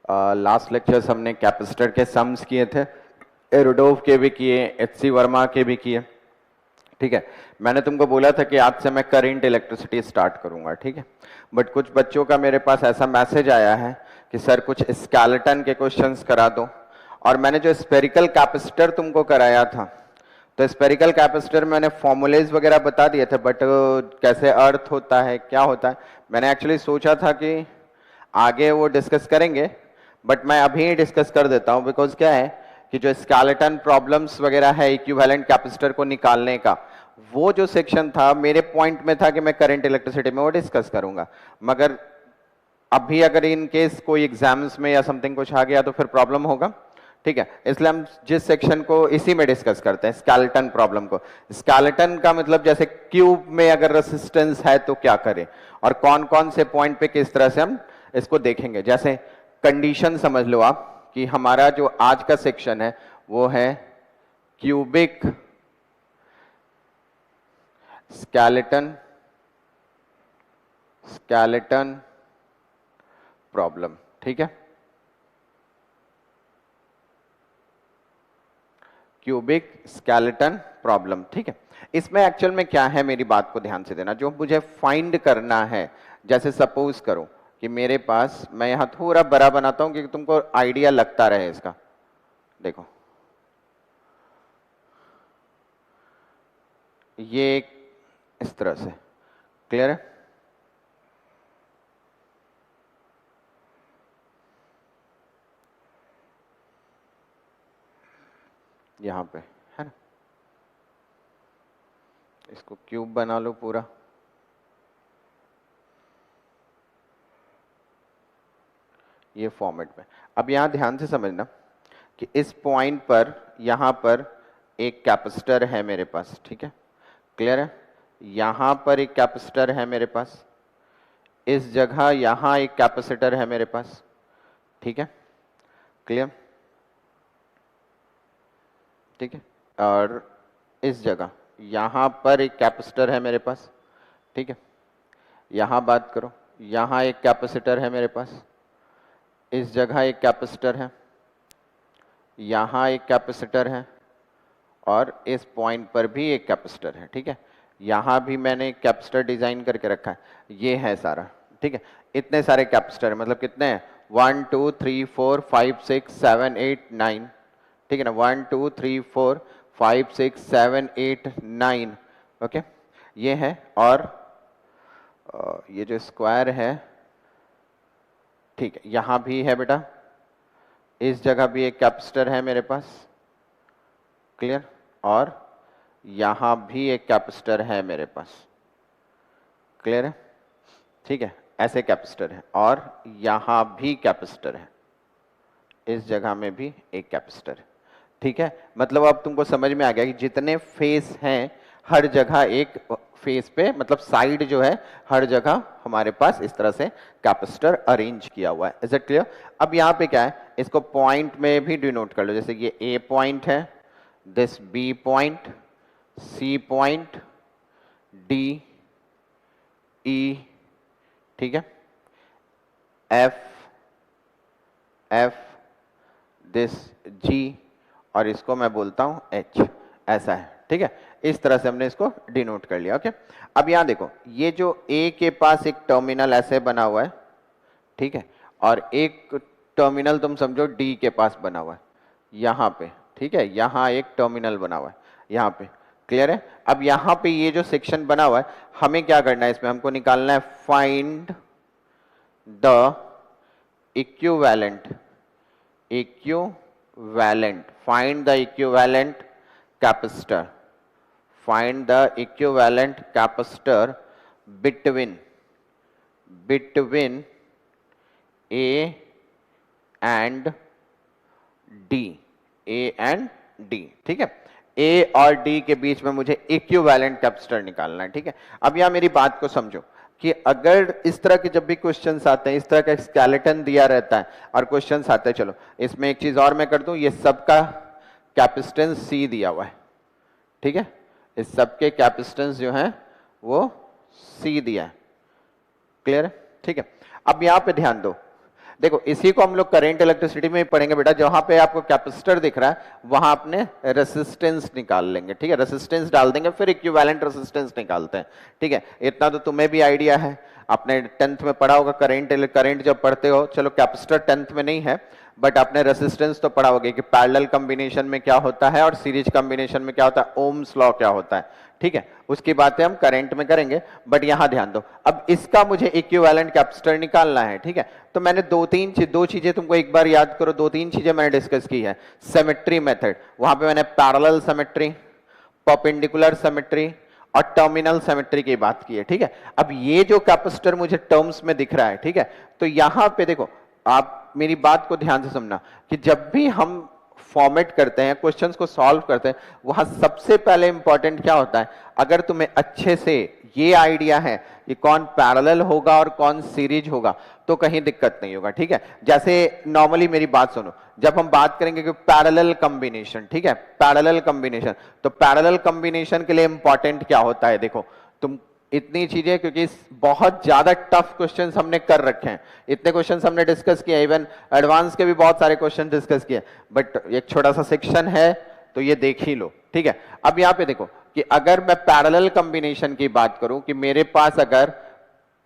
Last lectures हमने capacitor के sums किए थे, एरोडोव के भी किए, एचसी वर्मा के भी किए। ठीक है, मैंने तुमको बोला था कि आज से मैं करंट इलेक्ट्रिसिटी स्टार्ट करूंगा। ठीक है, बट कुछ बच्चों का मेरे पास ऐसा मैसेज आया है कि सर कुछ स्केलेटन के क्वेश्चंस करा दो। और मैंने जो स्पेरिकल कैपेसिटर तुमको कराया था, तो स्पेरिकल कैपेसिटर में मैंने फॉर्मूलेज वगैरह बता दिए थे, बट कैसे अर्थ होता है, क्या होता है, मैंने एक्चुअली सोचा था कि आगे वो डिस्कस करेंगे, बट मैं अभी ही डिस्कस कर देता हूं। बिकॉज क्या है कि जो स्केलेटन प्रॉब्लम्स वगैरह है इक्विवेलेंट कैपेसिटर को निकालने का, वो जो सेक्शन था मेरे पॉइंट में था कि मैं करंट इलेक्ट्रिसिटी में वो डिस्कस करूंगा। मगर अभी अगर इन केस कोई एग्जाम्स में या समथिंग कुछ आ गया तो फिर प्रॉब्लम होगा। ठीक है, इसलिए हम जिस सेक्शन को इसी में डिस्कस करते हैं, स्केलेटन प्रॉब्लम को। स्केलेटन का मतलब जैसे क्यूब में अगर रेसिस्टेंस है तो क्या करें, और कौन कौन से पॉइंट पे किस तरह से हम इसको देखेंगे। जैसे कंडीशन समझ लो आप कि हमारा जो आज का सेक्शन है वो है क्यूबिक स्केलेटन प्रॉब्लम। ठीक है, क्यूबिक स्केलेटन प्रॉब्लम। ठीक है, इसमें एक्चुअल में क्या है, मेरी बात को ध्यान से देना। जो मुझे फाइंड करना है, जैसे सपोज करो कि मेरे पास, मैं यहां थोड़ा बड़ा बनाता हूं क्योंकि तुमको आइडिया लगता रहे इसका। देखो ये इस तरह से क्लियर है। यहां पे है ना, इसको क्यूब बना लो पूरा। ये फॉर्मेट में। अब यहां ध्यान से समझना कि इस पॉइंट पर, यहां पर एक कैपेसिटर है मेरे पास। ठीक है, क्लियर है। यहां पर एक कैपेसिटर है मेरे पास, इस जगह यहां एक कैपेसिटर है मेरे पास। ठीक है, क्लियर। ठीक है, और इस जगह यहां पर एक कैपेसिटर है मेरे पास। ठीक है, यहां बात करो, यहां एक कैपेसिटर है मेरे पास, इस जगह एक कैपेसिटर है, यहां एक कैपेसिटर है, और इस पॉइंट पर भी एक कैपेसिटर है। ठीक है, यहां भी मैंने एक कैपेसिटर डिजाइन करके रखा है, ये है सारा। ठीक है, इतने सारे कैपेसिटर है, मतलब कितने हैं, 1 2 3 4 5 6 7 8 9। ठीक है ना, 1 2 3 4 5 6 7 8 9। ओके, ये है। और ये जो स्क्वायर है, ठीक है, यहां भी है बेटा, इस जगह भी एक कैपेसिटर है मेरे पास, क्लियर। और यहां भी एक कैपेसिटर है मेरे पास, क्लियर है। ठीक है, ऐसे कैपेसिटर है, और यहां भी कैपेसिटर है, इस जगह में भी एक कैपेसिटर है। ठीक है, मतलब अब तुमको समझ में आ गया कि जितने फेस हैं हर जगह एक फेस पे, मतलब साइड जो है हर जगह हमारे पास इस तरह से कैपेसिटर अरेंज किया हुआ है। Is it clear. अब यहाँ पे क्या है, इसको पॉइंट में भी डिनोट कर लो। जैसे ये ए पॉइंट है, this B point, C point, D, E, ठीक है, एफ, एफ, दिस जी, और इसको मैं बोलता हूं एच। ऐसा है। ठीक है, इस तरह से हमने इसको डिनोट कर लिया। ओके, अब यहां देखो, ये जो ए के पास एक टर्मिनल ऐसे बना हुआ है, ठीक है, और एक टर्मिनल तुम समझो डी के पास बना हुआ है यहां पे। ठीक है, यहां एक टर्मिनल बना हुआ है यहां पे, क्लियर है। अब यहां पे ये जो सेक्शन बना हुआ है, हमें क्या करना है, इसमें हमको निकालना है find the equivalent, find the equivalent capacitor, find the equivalent capacitor between A and D, A and D। ठीक है, A और D के बीच में मुझे इक्विवेलेंट कैपेसिटर निकालना है। ठीक है, अब यहां मेरी बात को समझो कि अगर इस तरह के जब भी क्वेश्चंस आते हैं, इस तरह का स्केलेटन दिया रहता है और क्वेश्चंस आते हैं, चलो इसमें एक चीज और मैं कर दूं, ये सबका कैपेसिटेंस C दिया हुआ है। ठीक है, इस सबके कैपेसिटेंस जो है वो C दिया है, क्लियर है। ठीक है, अब यहां पे ध्यान दो, देखो इसी को हम लोग करंट इलेक्ट्रिसिटी में ही पढ़ेंगे बेटा, जहां पे आपको कैपेसिटर दिख रहा है वहां आपने रेसिस्टेंस निकाल लेंगे, ठीक है, रेसिस्टेंस डाल देंगे, फिर इक्विवेलेंट रेसिस्टेंस निकालते हैं, ठीक है। इतना तो तुम्हें भी आइडिया है, आपने 10th में पढ़ा होगा करंट जब पढ़ते हो, चलो कैपेसिटर 10th में नहीं है बट आपने रेसिस्टेंस तो पढ़ा होगा कि पैरेलल कॉम्बिनेशन में क्या होता है और सीरीज कॉम्बिनेशन में क्या होता है, ओम्स लॉ क्या होता है, ठीक है। उसकी बातें हम करंट में करेंगे, बट यहां ध्यान दो, अब इसका मुझे इक्विवेलेंट कैपेसिटर निकालना है, ठीक है। तो मैंने दो चीजें तुमको एक बार याद करो, 2-3 चीजें मैंने डिस्कस की है। सिमेट्री मेथड, वहां पे मैंने पैरेलल सिमेट्री, परपेंडिकुलर सिमेट्री और टर्मिनल सिमेट्री की बात की है, ठीक है। अब ये जो कैपेसिटर मुझे टर्म्स में दिख रहा है, ठीक है, तो यहां पे देखो, आप मेरी बात को ध्यान से सुनना कि जब भी हम फॉर्मेट करते हैं, क्वेश्चंस को सॉल्व करते हैं, वहां सबसे पहले इंपॉर्टेंट क्या होता है, अगर तुम्हें अच्छे से ये आइडिया है कि कौन पैरेलल होगा और कौन सीरीज होगा तो कहीं दिक्कत नहीं होगा, ठीक है। जैसे नॉर्मली मेरी बात सुनो, जब हम बात करेंगे कि पैरेलल कॉम्बिनेशन, ठीक है, पैरेलल कॉम्बिनेशन, तो पैरेलल कॉम्बिनेशन के लिए इंपॉर्टेंट क्या होता है, देखो तुम इतनी चीजें, क्योंकि बहुत ज्यादा टफ क्वेश्चंस हमने कर रखे हैं, इतने क्वेश्चंस हमने डिस्कस किए, इवन एडवांस के भी बहुत सारे क्वेश्चन डिस्कस किए, बट एक छोटा सा सेक्शन है तो ये देख ही लो, ठीक है। अब यहां पे देखो कि अगर मैं पैरेलल कॉम्बिनेशन की बात करूं कि मेरे पास अगर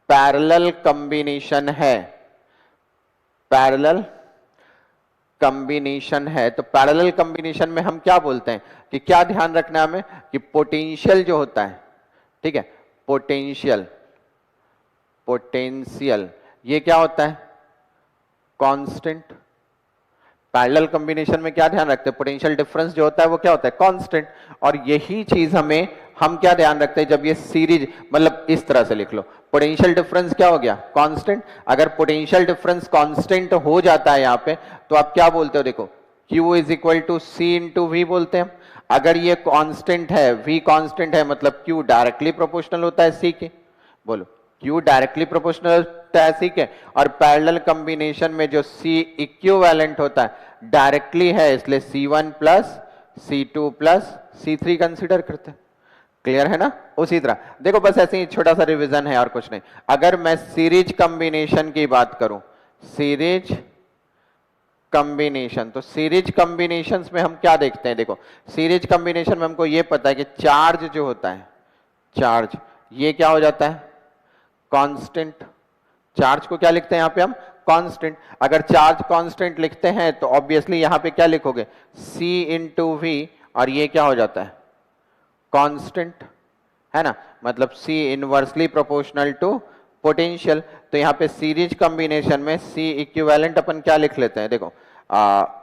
पैरेलल कॉम्बिनेशन है, पैरेलल कॉम्बिनेशन है, तो पैरेलल कॉम्बिनेशन में हम क्या बोलते हैं कि क्या ध्यान रखना है हमें कि पोटेंशियल जो होता है, ठीक है, पोटेंशियल ये क्या होता है, कांस्टेंट। पैरेलल कॉम्बिनेशन में क्या ध्यान रखते हैं, पोटेंशियल डिफरेंस जो होता है वो क्या होता है, कांस्टेंट। और यही चीज हम क्या ध्यान रखते हैं जब ये सीरीज, मतलब इस तरह से लिख लो, पोटेंशियल डिफरेंस क्या हो गया, कांस्टेंट। अगर पोटेंशियल डिफरेंस कांस्टेंट हो जाता है यहां पे, तो आप क्या बोलते हो, देखो Q is equal to C into V बोलते हैं। अगर ये कांस्टेंट है, V कांस्टेंट है, मतलब Q डायरेक्टली प्रोपोर्शनल होता है C के, बोलो Q डायरेक्टली प्रोपोर्शनल होता है C के। और पैरेलल कॉम्बिनेशन में जो C इक्विवेलेंट होता है डायरेक्टली है, इसलिए C1 plus C2 plus C3 consider करते हैं। क्लियर है ना। उसी तरह देखो, बस ऐसे ही छोटा सा रिवीजन है और कुछ नहीं। अगर मैं सीरीज कॉम्बिनेशन की बात करूं, सीरीज कॉम्बिनेशन, तो सीरीज कॉम्बिनेशंस में हम क्या देखते हैं, देखो सीरीज कॉम्बिनेशन में हमको ये पता है कि चार्ज जो होता है, चार्ज ये क्या हो जाता है, कांस्टेंट। चार्ज को क्या लिखते हैं यहां पे हम, कांस्टेंट। अगर चार्ज कांस्टेंट लिखते हैं तो ऑब्वियसली यहां पे क्या लिखोगे, C इंटू वी, और ये क्या हो जाता है, कांस्टेंट, है ना, मतलब C inversely proportional to potential. तो यहाँ पे सीरीज कॉम्बिनेशन में C इक्विवेलेंट अपन क्या लिख लेते हैं, देखो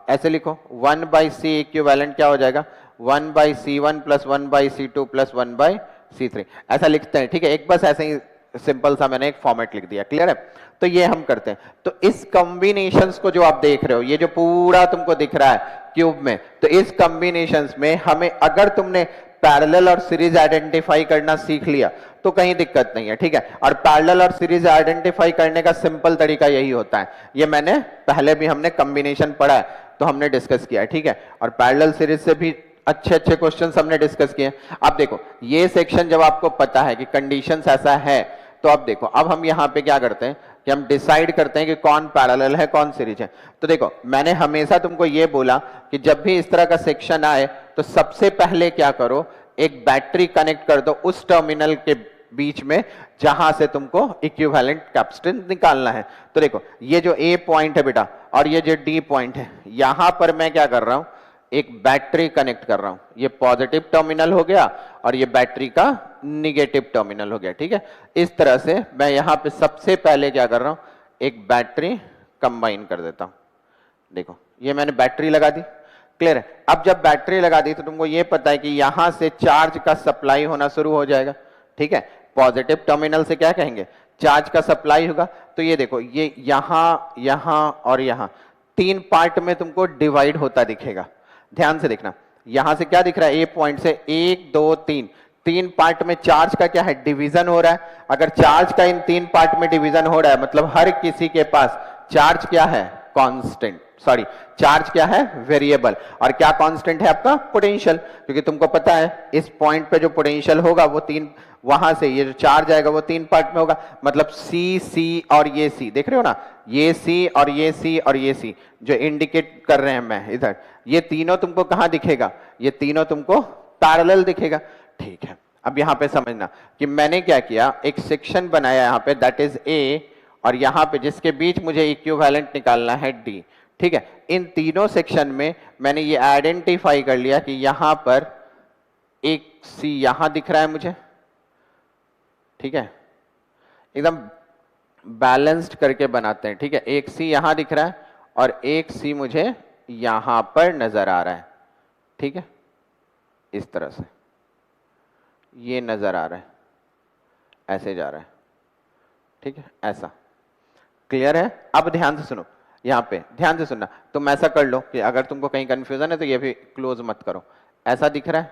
ऐसे लिखो, 1/C इक्विवेलेंट क्या हो जाएगा, 1/C1 plus 1/C2 plus 1/C3, ऐसा लिखते हैं, ठीक है। एक बस ऐसे ही सिंपल सा मैंने एक फॉर्मेट लिख दिया, क्लियर है। तो ये हम करते हैं। तो इस कॉम्बिनेशंस को जो आप देख रहे हो, ये जो पूरा तुमको दिख रहा है क्यूब में, तो इस कॉम्बिनेशंस में हमें, अगर तुमने पैरेलल और सीरीज आइडेंटिफाई करना सीख लिया तो कहीं दिक्कत नहीं है, ठीक है। और पैरेलल और सीरीज आइडेंटिफाई करने का सिंपल तरीका यही होता है, ये मैंने पहले भी हमने कॉम्बिनेशन पढ़ा है तो हमने डिस्कस किया है, ठीक है। और पैरेलल सीरीज से भी अच्छे अच्छे क्वेश्चंस हमने डिस्कस किए। अब देखो ये सेक्शन जब आपको पता है कि कंडीशंस ऐसा है, तो अब देखो, अब हम यहाँ पे क्या करते हैं कि हम डिसाइड करते हैं कि कौन पैरेलल है कौन सीरीज है। तो देखो मैंने हमेशा तुमको ये बोला कि जब भी इस तरह का सेक्शन आए तो सबसे पहले क्या करो, एक बैटरी कनेक्ट कर दो उस टर्मिनल के बीच में जहां से तुमको इक्विवेलेंट कैपेसिटेंस निकालना है। तो देखो ये जो A पॉइंट है बेटा और ये जो D पॉइंट है, यहां पर मैं क्या कर रहा हूं, एक बैटरी कनेक्ट कर रहा हूं। ये पॉजिटिव टर्मिनल हो गया और ये बैटरी का निगेटिव टर्मिनल हो गया, ठीक है। इस तरह से मैं यहां पे सबसे पहले क्या कर रहा हूं, एक बैटरी कंबाइन कर देता हूं। देखो ये मैंने बैटरी लगा दी, क्लियर है। अब जब बैटरी लगा दी तो तुमको ये पता है कि यहां से चार्ज का सप्लाई होना शुरू हो जाएगा, ठीक है। पॉजिटिव टर्मिनल से क्या कहेंगे, चार्ज का सप्लाई होगा। तो ये देखो, ये यहां, यहां और यहां 3 पार्ट में तुमको डिवाइड होता दिखेगा। ध्यान से देखना, यहां से क्या दिख रहा है, A पॉइंट से 1 2 3 पार्ट में चार्ज का क्या है, डिवीजन हो रहा है। अगर चार्ज का इन 3 पार्ट में डिवीजन हो रहा है, मतलब हर किसी के पास चार्ज क्या है, कांस्टेंट। सॉरी, चार्ज क्या है, वेरिएबल, और क्या कांस्टेंट है आपका, पोटेंशियल, क्योंकि तुमको पता है इस पॉइंट पे जो पोटेंशियल होगा वो तीन, वहां से ये जो चार्ज आएगा वो तीन पार्ट में होगा, मतलब सी, सी और ये सी, देख रहे हो ना, ये सी और ये सी और ये सी जो इंडिकेट कर रहे हैं मैं इधर, ये तीनों तुमको कहां दिखेगा, ये तीनों तुमको पैरेलल दिखेगा। ठीक है, अब यहां पे समझना कि मैंने क्या किया, एक सेक्शन बनाया यहां पे, दैट इज ए, और यहां पे जिसके बीच मुझे इक्विवेलेंट निकालना है डी। ठीक है, इन तीनों सेक्शन में मैंने ये आइडेंटिफाई कर लिया कि यहां पर एक सी यहां दिख रहा है मुझे, ठीक है, एकदम बैलेंस्ड करके बनाते हैं। ठीक है, एक सी यहां दिख रहा है और एक सी मुझे यहां पर नजर आ रहा है। ठीक है, इस तरह से ये नजर आ रहा है, ऐसे जा रहा है। ठीक है, ऐसा क्लियर है। अब ध्यान से सुनो, यहां पे ध्यान से सुनना, तुम ऐसा कर लो कि अगर तुमको कहीं कंफ्यूजन है तो ये भी क्लोज मत करो, ऐसा दिख रहा है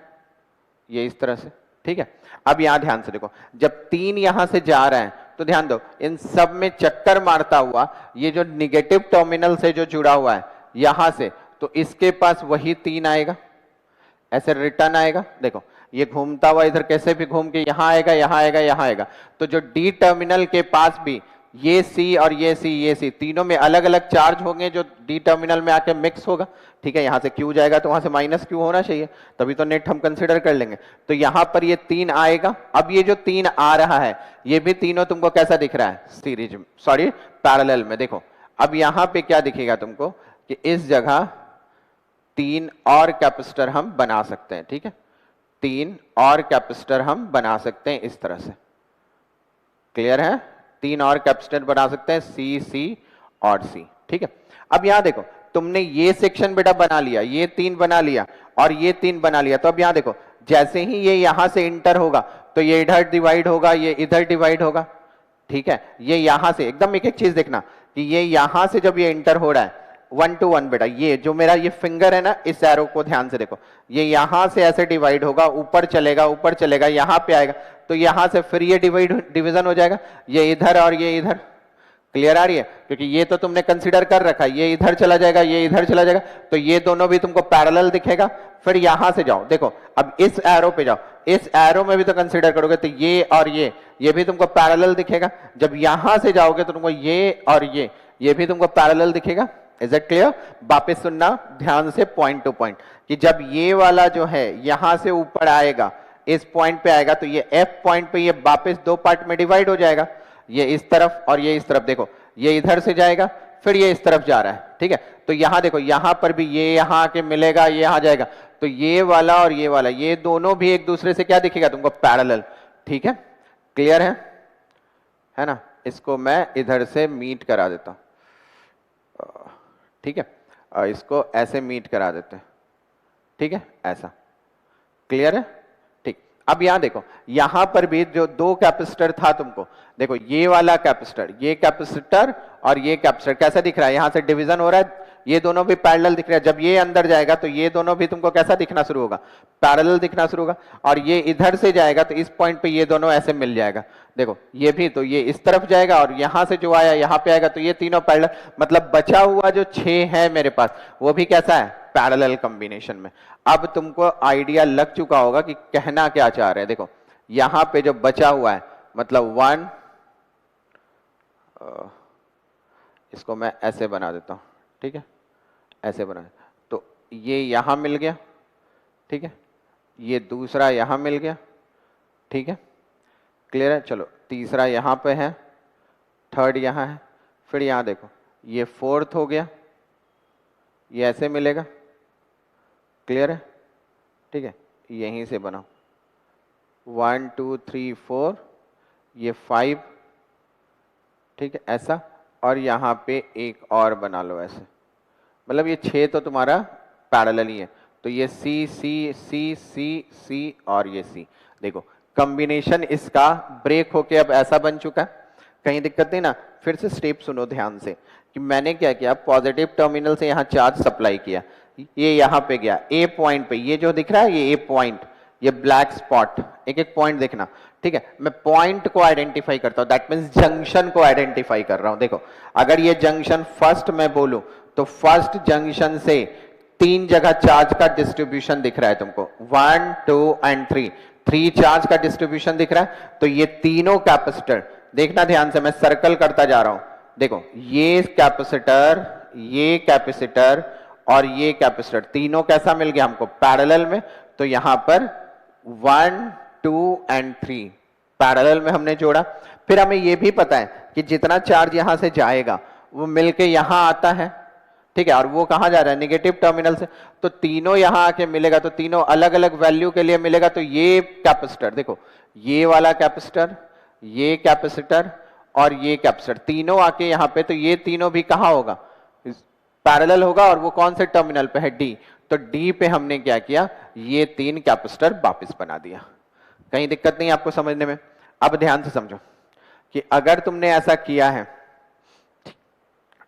ये इस तरह से। ठीक है, अब यहां ध्यान से देखो, जब तीन यहां से जा रहा है तो ध्यान दो, इन सब में चक्कर मारता हुआ ये जो निगेटिव टर्मिनल से जो जुड़ा हुआ है यहां से, तो इसके पास वही तीन आएगा, ऐसे रिटर्न आएगा। देखो ये घूमता हुआ इधर कैसे भी घूम के यहां आएगा, यहां आएगा, यहां आएगा, तो जो डी टर्मिनल के पास भी ये सी और ये सी, ये सी तीनों में अलग अलग चार्ज होंगे जो डी टर्मिनल में आके मिक्स होगा। ठीक है, यहां से क्यू जाएगा तो वहां से माइनस क्यू होना चाहिए, तभी तो नेट हम कंसिडर कर लेंगे। तो यहां पर ये तीन आएगा। अब ये जो तीन आ रहा है ये भी तीनों तुमको कैसा दिख रहा है, सीरीज, सॉरी पैरेलल में। देखो अब यहां पे क्या दिखेगा तुमको कि इस जगह तीन और कैपेसिटर हम बना सकते हैं। ठीक है, तीन और कैपेसिटर हम बना सकते हैं इस तरह से, क्लियर है, तीन और कैपेसिटर बना सकते हैं, सी, सी और सी। ठीक है, अब यहां देखो, तुमने ये सेक्शन बेटा बना लिया, ये तीन बना लिया और ये तीन बना लिया, तो अब यहां देखो जैसे ही ये यहां से इंटर होगा तो ये इधर डिवाइड होगा, ये इधर डिवाइड होगा। ठीक है, ये यहां से एकदम एक एक चीज देखना कि ये यहां से जब ये इंटर हो रहा है 1 to 1 बेटा, ये जो मेरा ये फिंगर है ना, इस एरो को ध्यान से देखो, ये यहां से ऐसे डिवाइड होगा, ऊपर चलेगा, ऊपर चलेगा, यहां पे आएगा, तो यहां से फिर ये डिवीजन हो जाएगा, ये इधर और ये इधर। क्लियर आ रही है, क्योंकि ये तो तुमने कंसीडर कर रखा है, ये इधर चला जाएगा, ये इधर चला जाएगा, तो ये दोनों भी तुमको पैरेलल दिखेगा। फिर यहां से जाओ, देखो अब इस एरो पे जाओ, इस एरो में भी तो कंसीडर करोगे तो ये और ये भी तुमको पैरेलल दिखेगा। जब यहां से जाओगे तो तुमको ये और ये भी तुमको पैरेलल दिखेगा। Is it clear? वापस सुनना ध्यान से पॉइंट टू पॉइंट, कि जब ये वाला जो है यहां से ऊपर आएगा, इस पॉइंट पे आएगा, तो ये एफ पॉइंट पे ये वापस दो पार्ट में डिवाइड हो जाएगा, ये इस तरफ और ये इस तरफ। देखो ये इधर से जाएगा, फिर ये इस तरफ जा रहा है। ठीक है, तो यहां देखो, यहां पर भी ये यहां आके मिलेगा, ये यहां जाएगा, तो ये वाला और ये वाला, ये दोनों भी एक दूसरे से क्या दिखेगा तुमको, पैरेलल। ठीक है, क्लियर है ना? इसको मैं इधर से मीट करा देता हूं। ठीक है, इसको ऐसे मीट करा देते हैं। ठीक है, ऐसा क्लियर है? ठीक, अब यहां देखो, यहां पर भी जो दो कैपेसिटर था तुमको, देखो ये वाला कैपेसिटर, ये कैपेसिटर और ये कैपेसिटर कैसा दिख रहा है, यहां से डिवीजन हो रहा है, ये दोनों भी पैरेलल दिख रहा है। जब ये अंदर जाएगा तो ये दोनों भी तुमको कैसा दिखना शुरू होगा, पैरेलल दिखना शुरू होगा, और ये इधर से जाएगा तो इस पॉइंट पे ये दोनों ऐसे मिल जाएगा। देखो ये भी, तो ये इस तरफ जाएगा और यहां से जो आया यहां पे आएगा, तो ये तीनों पैरेलल, मतलब बचा हुआ जो 6 है मेरे पास वो भी कैसा है, पैरेलल कॉम्बिनेशन में। अब तुमको आइडिया लग चुका होगा कि कहना क्या चाह रहे हैं। देखो यहां पे जो बचा हुआ है, मतलब 1, इसको मैं ऐसे बना देता हूं। ठीक है, ऐसे बना, तो ये यहां मिल गया। ठीक है, ये दूसरा यहां मिल गया। ठीक है, क्लियर है? चलो तीसरा यहां पे है, थर्ड यहां है, फिर यहां देखो ये फोर्थ हो गया, ये ऐसे मिलेगा। क्लियर है? ठीक है, यहीं से बनाओ, 1 2 3 4, ये 5। ठीक है, ऐसा, और यहां पे एक और बना लो ऐसे, मतलब ये 6 तो तुम्हारा पैरेलल ही है। तो ये सी, सी, सी, सी, सी और ये सी। देखो कॉम्बिनेशन इसका ब्रेक होके अब ऐसा बन चुका है। कहीं दिक्कत नहीं ना? फिर से स्टेप सुनो ध्यान से कि मैंने क्या किया, पॉजिटिव टर्मिनल से यहां चार्ज सप्लाई किया, ये यहां पे गया ए पॉइंट पे, ये जो दिख रहा है ये ए पॉइंट, ये ब्लैक स्पॉट, एक एक पॉइंट देखना। ठीक है, मैं पॉइंट को आइडेंटिफाई करता हूं, दैट मीन्स जंक्शन को आइडेंटिफाई कर रहा हूं। देखो अगर ये जंक्शन फर्स्ट मैं बोलूं तो फर्स्ट जंक्शन से 3 जगह चार्ज का डिस्ट्रीब्यूशन दिख रहा है तुमको, 1 2 एंड 3 चार्ज का डिस्ट्रीब्यूशन दिख रहा है। तो ये तीनों कैपेसिटर, देखना ध्यान से, मैं सर्कल करता जा रहा हूं। देखो ये कैपेसिटर और ये कैपेसिटर तीनों कैसा मिल गया हमको, पैरेलल में। तो यहां पर 1 2 एंड 3 पैरेलल में हमने जोड़ा। फिर हमें यह भी पता है कि जितना चार्ज यहां से जाएगा वो मिलके यहां आता है, ठीक है, और वो कहां जा रहा है, नेगेटिव टर्मिनल से। तो तीनों यहां आके मिलेगा, तो तीनों अलग अलग वैल्यू के लिए मिलेगा। तो ये कैपेसिटर, देखो ये वाला कैपेसिटर, ये कैपेसिटर और ये कैपेसिटर तीनों आके यहां पे, तो ये तीनों भी कहां होगा, पैरेलल होगा। और वो कौन से टर्मिनल पे है, डी। तो डी पे हमने क्या किया, ये 3 कैपेसिटर वापस बना दिया। कहीं दिक्कत नहीं आपको समझने में। अब ध्यान से समझो कि अगर तुमने ऐसा किया है,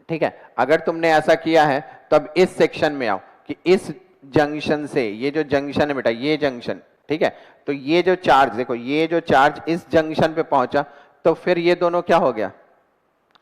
ठीक है, अगर तुमने ऐसा किया है तो अब इस सेक्शन में आओ कि इस जंक्शन से, ये जो जंक्शन है बेटा, ये जंक्शन, ठीक है, तो ये जो चार्ज, देखो ये जो चार्ज इस जंक्शन पे पहुंचा, तो फिर ये दोनों क्या हो गया,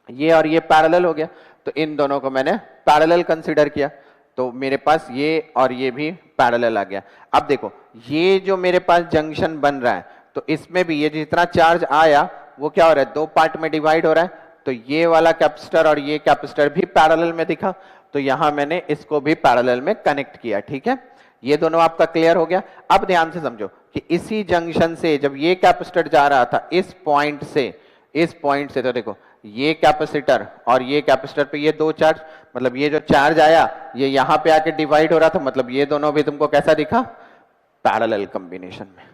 ये और ये पैरेलल हो गया। तो इन दोनों को मैंने पैरेलल कंसीडर किया, तो मेरे पास ये और ये भी पैरेलल आ गया। अब देखो ये जो मेरे पास जंक्शन बन रहा है, तो इसमें भी ये जितना चार्ज आया वो क्या हो रहा है, 2 पार्ट में डिवाइड हो रहा है। तो ये वाला कैपेसिटर और ये कैपेसिटर भी पैरेलल में दिखा, तो यहां मैंने इसको भी पैरेलल में कनेक्ट किया, ठीक है। ये दोनों आपका क्लियर हो गया। अब ध्यान से समझो कि इसी जंक्शन से जब ये कैपेसिटर जा रहा था इस पॉइंट से, तो देखो ये कैपेसिटर और ये कैपेसिटर पे ये 2 चार्ज, मतलब ये जो चार्ज आया ये यहां पे आके डिवाइड हो रहा था, मतलब ये दोनों भी तुमको कैसा दिखा, पैरेलल कॉम्बिनेशन में।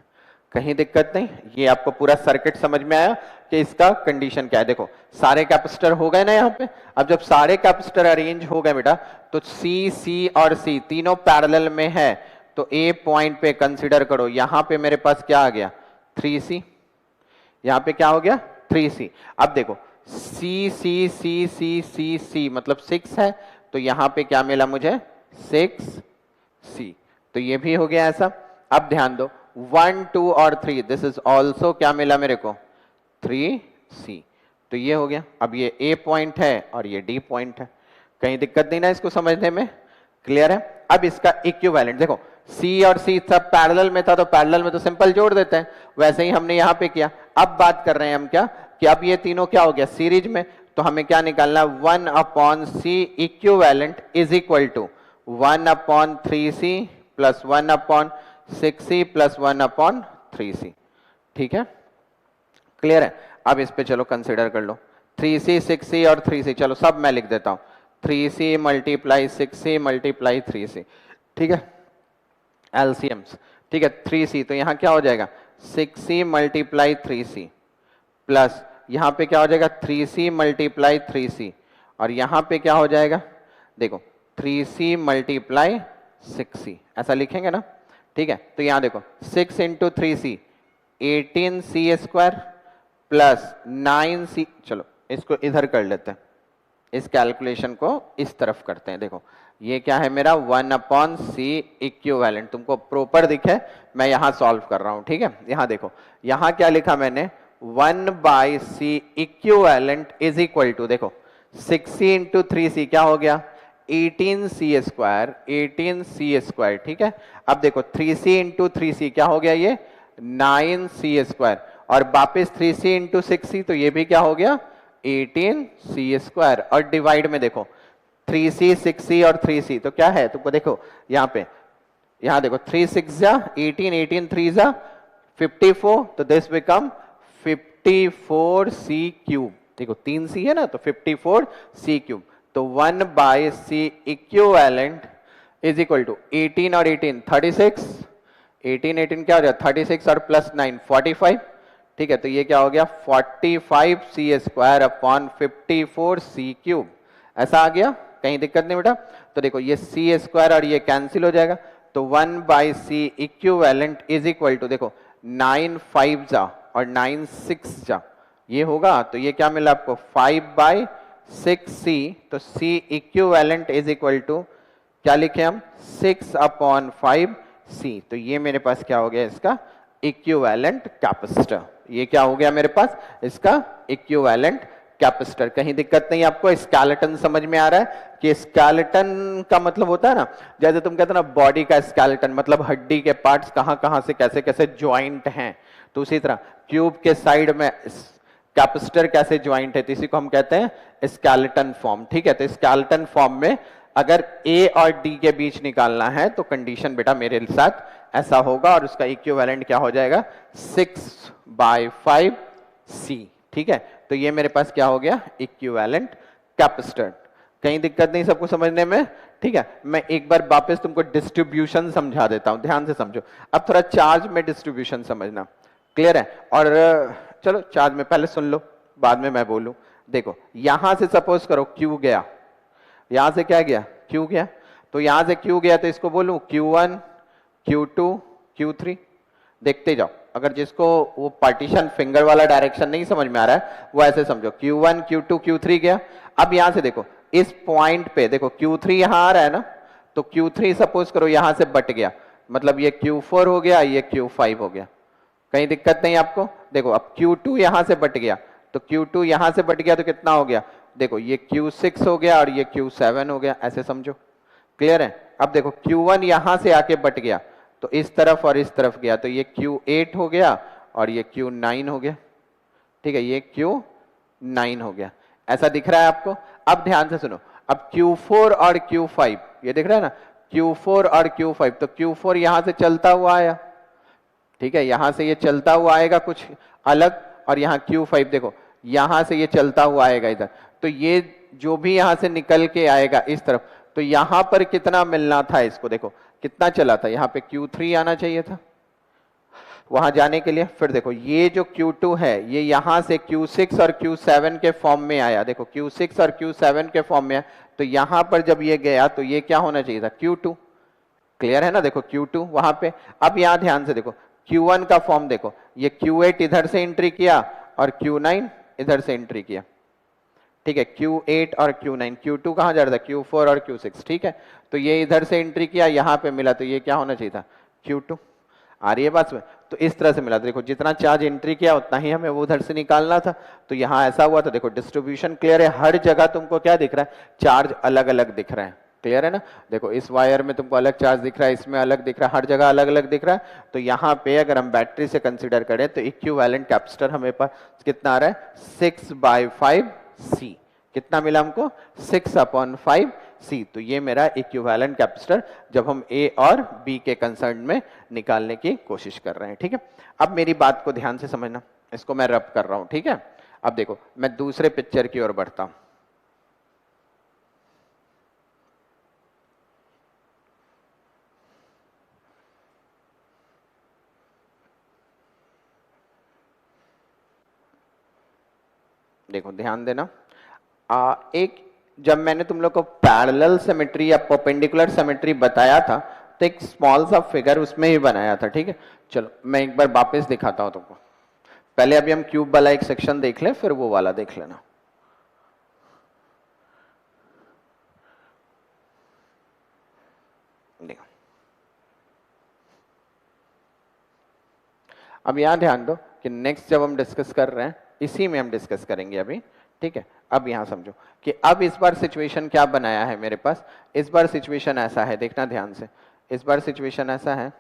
कहीं दिक्कत नहीं, ये आपको पूरा सर्किट समझ में आया कि इसका कंडीशन क्या है। देखो सारे कैपेसिटर हो गए ना यहाँ पे। अब जब सारे कैपेसिटर अरेंज हो गए बेटा, तो सी और सी तीनों पैरेलल में है, तो ए पॉइंट पे कंसीडर करो, यहां पे मेरे पास क्या आ गया, 3C, यहां पे क्या हो गया, 3C। अब देखो सी मतलब 6 है, तो यहां पे क्या मिला मुझे, 6C। तो ये भी हो गया ऐसा। अब ध्यान दो 1 2 और 3, दिस इज ऑल्सो क्या मिला मेरे को, 3C। तो ये हो गया। अब ये A पॉइंट है और ये D पॉइंट है, कहीं दिक्कत नहीं ना इसको समझने में, क्लियर है। अब इसका इक्विवेलेंट देखो, C और C सब पैरेलल में था, तो पैरेलल में तो सिंपल जोड़ देते हैं, वैसे ही हमने यहां पे किया। अब बात कर रहे हैं हम क्या, कि अब ये तीनों क्या हो गया, सीरीज में। तो हमें क्या निकालना, 1/C equivalent is equal to 1/3C plus 1/6C plus 1/3C, ठीक है, क्लियर है। अब इस पे चलो कंसिडर कर लो, 3C 6C और 3C, चलो सब मैं लिख देता हूं, 3C multiply 6C multiply 3C, ठीक है, एलसीएम्स, ठीक है। 3C तो यहां क्या हो जाएगा, 6C मल्टीप्लाई 3C प्लस यहां पे क्या हो जाएगा, 3C मल्टीप्लाई 3C, और यहां पे क्या हो जाएगा, देखो 3C मल्टीप्लाई 6C, ऐसा लिखेंगे ना, ठीक है। तो यहां देखो 6 into 3C 18C square plus 9C, चलो इसको इधर कर लेते हैं, इस कैलकुलेशन को इस तरफ करते हैं। देखो ये क्या है मेरा, 1/C इक्विवेलेंट, तुमको प्रॉपर दिखे, मैं यहां सॉल्व कर रहा हूं, ठीक है। यहां देखो, यहां क्या लिखा मैंने, 1/C equivalent is equal to, देखो 6C इंटू 3C क्या हो गया, 18C स्क्वायर, ठीक है। अब देखो 3C इंटू 3C क्या हो गया, ये 9C स्क्वायर, और वापिस 3C इंटू 6C, तो ये भी क्या हो गया, 18C स्क्वायर। और डिवाइड में देखो 3C 6C और 3C, तो क्या है तुमको, देखो यहाँ पे, यहाँ देखो 3 6 जा 18, 18 3 जा 54, तो दिस बिकम 54C क्यूब। देखो 3C है ना, तो 54C क्यूब। तो 1/C equivalent is equal to 18 और 18 36, 18 18 क्या हो जाएगा, 36 और प्लस 9 45, ठीक है। तो ये क्या हो गया, 45C square upon 54C cube, ऐसा आ गया, कहीं दिक्कत नहीं बेटा। तो देखो ये C स्क्वायर और ये कैंसिल हो जाएगा, तो 1/C equivalent is equal to, देखो 9 5 जा और 9 6 जा, ये होगा, तो ये क्या मिला आपको, 5/6C। तो C equivalent is equal to क्या लिखे हम, 6/5C। तो ये मेरे पास क्या हो गया, इसका इक्विवेलेंट कैपेसिटर, ये क्या हो गया मेरे पास, इसका इक्विवेलेंट कैपेसिटर। कहीं दिक्कत नहीं आपको, स्केलेटन समझ में आ रहा है कि स्केलेटन का मतलब होता है ना, जैसे तुम कहते हो ना बॉडी का स्केलेटन, मतलब हड्डी के पार्ट्स कहां कहां से कैसे कैसे ज्वाइंट हैं, तो उसी तरह क्यूब के साइड में कैपेसिटर कैसे ज्वाइंट है, तो इसी को हम कहते हैं स्केलेटन फॉर्म। ठीक है, तो स्केलेटन फॉर्म में अगर ए और डी के बीच निकालना है तो कंडीशन बेटा मेरे साथ ऐसा होगा, और उसका इक्विवेलेंट क्या हो जाएगा, 6/5 सी। ठीक है, तो ये मेरे पास क्या हो गया, इक्विवेलेंट कैपेसिटर। कहीं दिक्कत नहीं सबको समझने में? ठीक है, मैं एक बार वापस तुमको डिस्ट्रीब्यूशन समझा देता हूं, ध्यान से समझो। अब थोड़ा चार्ज में डिस्ट्रीब्यूशन समझना, क्लियर है? और चलो चार्ज में पहले सुन लो, बाद में मैं बोलूं। देखो यहां से सपोज करो क्यू गया, यहां से क्या गया, क्यू गया, तो यहां से क्यू गया तो इसको बोलूं Q1, Q2, Q3। देखते जाओ, अगर जिसको वो पार्टीशन फिंगर वाला डायरेक्शन नहीं समझ में आ रहा है वो ऐसे समझो, Q1, Q2, Q3 गया। अब यहां से देखो इस पॉइंट पे देखो Q3 यहां आ रहा है ना, तो Q3 सपोज करो यहां से बट गया, मतलब ये Q4 हो गया, ये Q5 हो गया। कहीं दिक्कत नहीं आपको? देखो अब Q2 यहां से बट गया, तो Q2 यहां से बट गया तो कितना हो गया, देखो ये Q6 हो गया और ये Q7 हो गया, ऐसे समझो। क्लियर है? अब देखो Q1 यहां से आके बट गया तो इस तरफ और इस तरफ गया, तो ये Q8 हो गया और ये Q9 हो गया। ठीक है, ये Q9 हो गया, ऐसा दिख रहा है आपको? अब ध्यान से सुनो, अब Q4 और Q5 ये दिख रहा है ना, Q4 और Q5, तो Q4 यहां से चलता हुआ आया। ठीक है, यहां से ये चलता हुआ आएगा कुछ अलग, और यहाँ Q5 देखो यहां से ये चलता हुआ आएगा इधर, तो ये जो भी यहां से निकल के आएगा इस तरफ, तो यहां पर कितना मिलना था इसको, देखो कितना चला था, यहाँ पे Q3 आना चाहिए था वहां जाने के लिए। फिर देखो ये जो Q2 है ये यहां से Q6 और Q7 के फॉर्म में आया, देखो Q6 और Q7 के फॉर्म में आया, तो यहां पर जब ये गया तो ये क्या होना चाहिए था, Q2। क्लियर है ना? देखो Q2 वहां पे। अब यहां ध्यान से देखो Q1 का फॉर्म देखो, ये Q8 इधर से एंट्री किया और Q9 इधर से एंट्री किया। ठीक है, Q8 और Q9, Q2 कहां जा रहा था, Q4 और Q6। ठीक है, तो ये इधर से एंट्री किया, यहां पे मिला, तो ये क्या होना चाहिए था, Q2। आ रही है बात में? तो इस तरह से मिला, देखो जितना चार्ज एंट्री किया उतना ही हमें वो उधर से निकालना था, तो यहां ऐसा हुआ। तो देखो डिस्ट्रीब्यूशन क्लियर है, हर जगह तुमको क्या दिख रहा है, चार्ज अलग अलग दिख रहे हैं। क्लियर है ना? देखो इस वायर में तुमको अलग चार्ज दिख रहा है, इसमें अलग दिख रहा है, हर जगह अलग अलग दिख रहा है। तो यहाँ पे अगर हम बैटरी से कंसीडर करें तो इक्विवेलेंट कैपेसिटर हमें पास कितना आ रहा है, 6/5 सी। कितना मिला हमको, 6/5 सी। तो ये मेरा इक्विवेलेंट कैपेसिटर जब हम ए और बी के कंसर्न में निकालने की कोशिश कर रहे हैं। ठीक है, अब मेरी बात को ध्यान से समझना, इसको मैं रब कर रहा हूं। ठीक है, अब देखो मैं दूसरे पिक्चर की ओर बढ़ता हूं। देखो ध्यान देना, एक जब मैंने तुम लोग को पैरेलल सिमेट्री या परपेंडिकुलर सिमेट्री बताया था तो एक स्मॉल सा फिगर उसमें ही बनाया था। ठीक है, चलो मैं एक बार वापस दिखाता हूं तुमको। पहले अभी हम क्यूब वाला एक सेक्शन देख लें, फिर वो वाला देख लेना। देखो अब यहां ध्यान दो कि नेक्स्ट जब हम डिस्कस कर रहे हैं इसी में हम डिस्कस करेंगे अभी। ठीक है, अब यहां समझो कि अब इस बार सिचुएशन क्या बनाया है मेरे पास। इस बार सिचुएशन ऐसा है, देखना ध्यान से, इस बार सिचुएशन ऐसा है,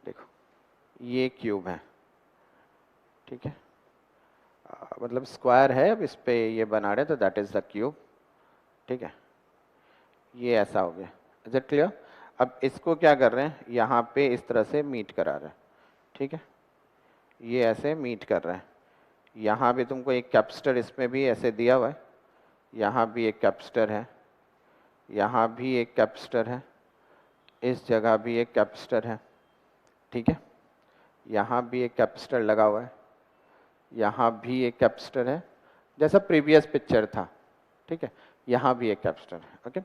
देखो ये क्यूब है। ठीक है, मतलब स्क्वायर है, अब इस पे ये बना रहे तो दैट इज द क्यूब। ठीक है, ये ऐसा हो गया, इज इट क्लियर? अब इसको क्या कर रहे हैं, यहाँ पे इस तरह से मीट करा रहे हैं। ठीक है, ये ऐसे मीट कर रहे हैं। यहाँ भी तुमको एक कैपेसिटर इसमें भी ऐसे दिया हुआ है, यहाँ भी एक कैपेसिटर है, यहाँ भी एक कैपेसिटर है, इस जगह भी एक कैपेसिटर है। ठीक है, यहाँ भी एक कैपेसिटर लगा हुआ है, यहाँ भी एक कैपेसिटर है, जैसा प्रीवियस पिक्चर था। ठीक है, यहाँ भी एक कैपेसिटर है। ओके,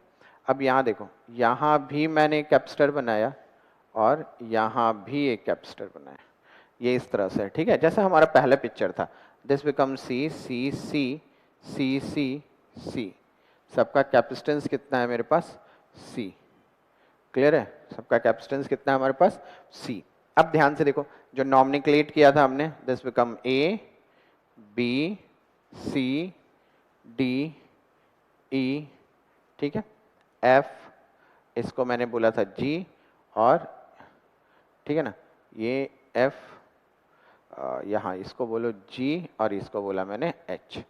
अब यहाँ देखो, यहाँ भी मैंने एक कैपेसिटर बनाया और यहाँ भी एक कैपेसिटर बनाया, ये इस तरह से। ठीक है, जैसा हमारा पहला पिक्चर था, दिस बिकम सी सी सी सी सी सी। सबका कैपेसिटेंस कितना है मेरे पास, सी। क्लियर है? सबका कैपेसिटेंस कितना है हमारे पास? C। अब ध्यान से देखो, जो नॉमिनिक्लेट किया था हमने, this become A B C D E, ठीक है, F, इसको मैंने बोला था G, और ठीक है ना, ये F, यहाँ इसको बोलो G, और इसको बोला मैंने H,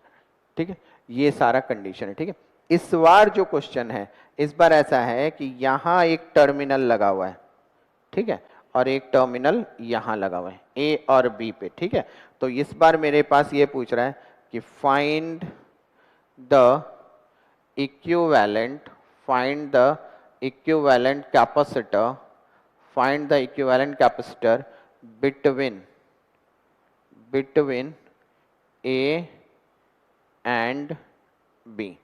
ठीक है। ये सारा कंडीशन है, ठीक है। इस बार जो क्वेश्चन है, इस बार ऐसा है कि यहां एक टर्मिनल लगा हुआ है, ठीक है, और एक टर्मिनल यहां लगा हुआ है ए और बी पे, ठीक है। तो इस बार मेरे पास ये पूछ रहा है कि find the equivalent, find the equivalent capacitor, find the equivalent capacitor between A and B.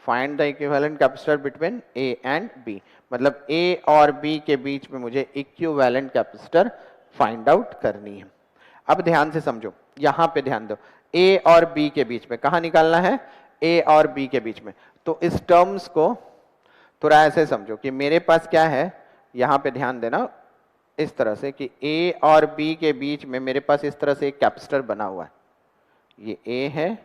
Find the equivalent capacitor between A and B, मतलब ए और बी के बीच में मुझे इक्विवेलेंट कैपेसिटर फाइंड आउट करनी है। अब ध्यान से समझो, यहां पे ध्यान दो, ए और बी के बीच में कहां निकालना है? ए और बी के बीच में। तो इस टर्म्स को थोड़ा ऐसे समझो कि मेरे पास क्या है, यहां पे ध्यान देना इस तरह से कि ए और बी के बीच में मेरे पास इस तरह से एक कैपेसिटर बना हुआ है, ये ए है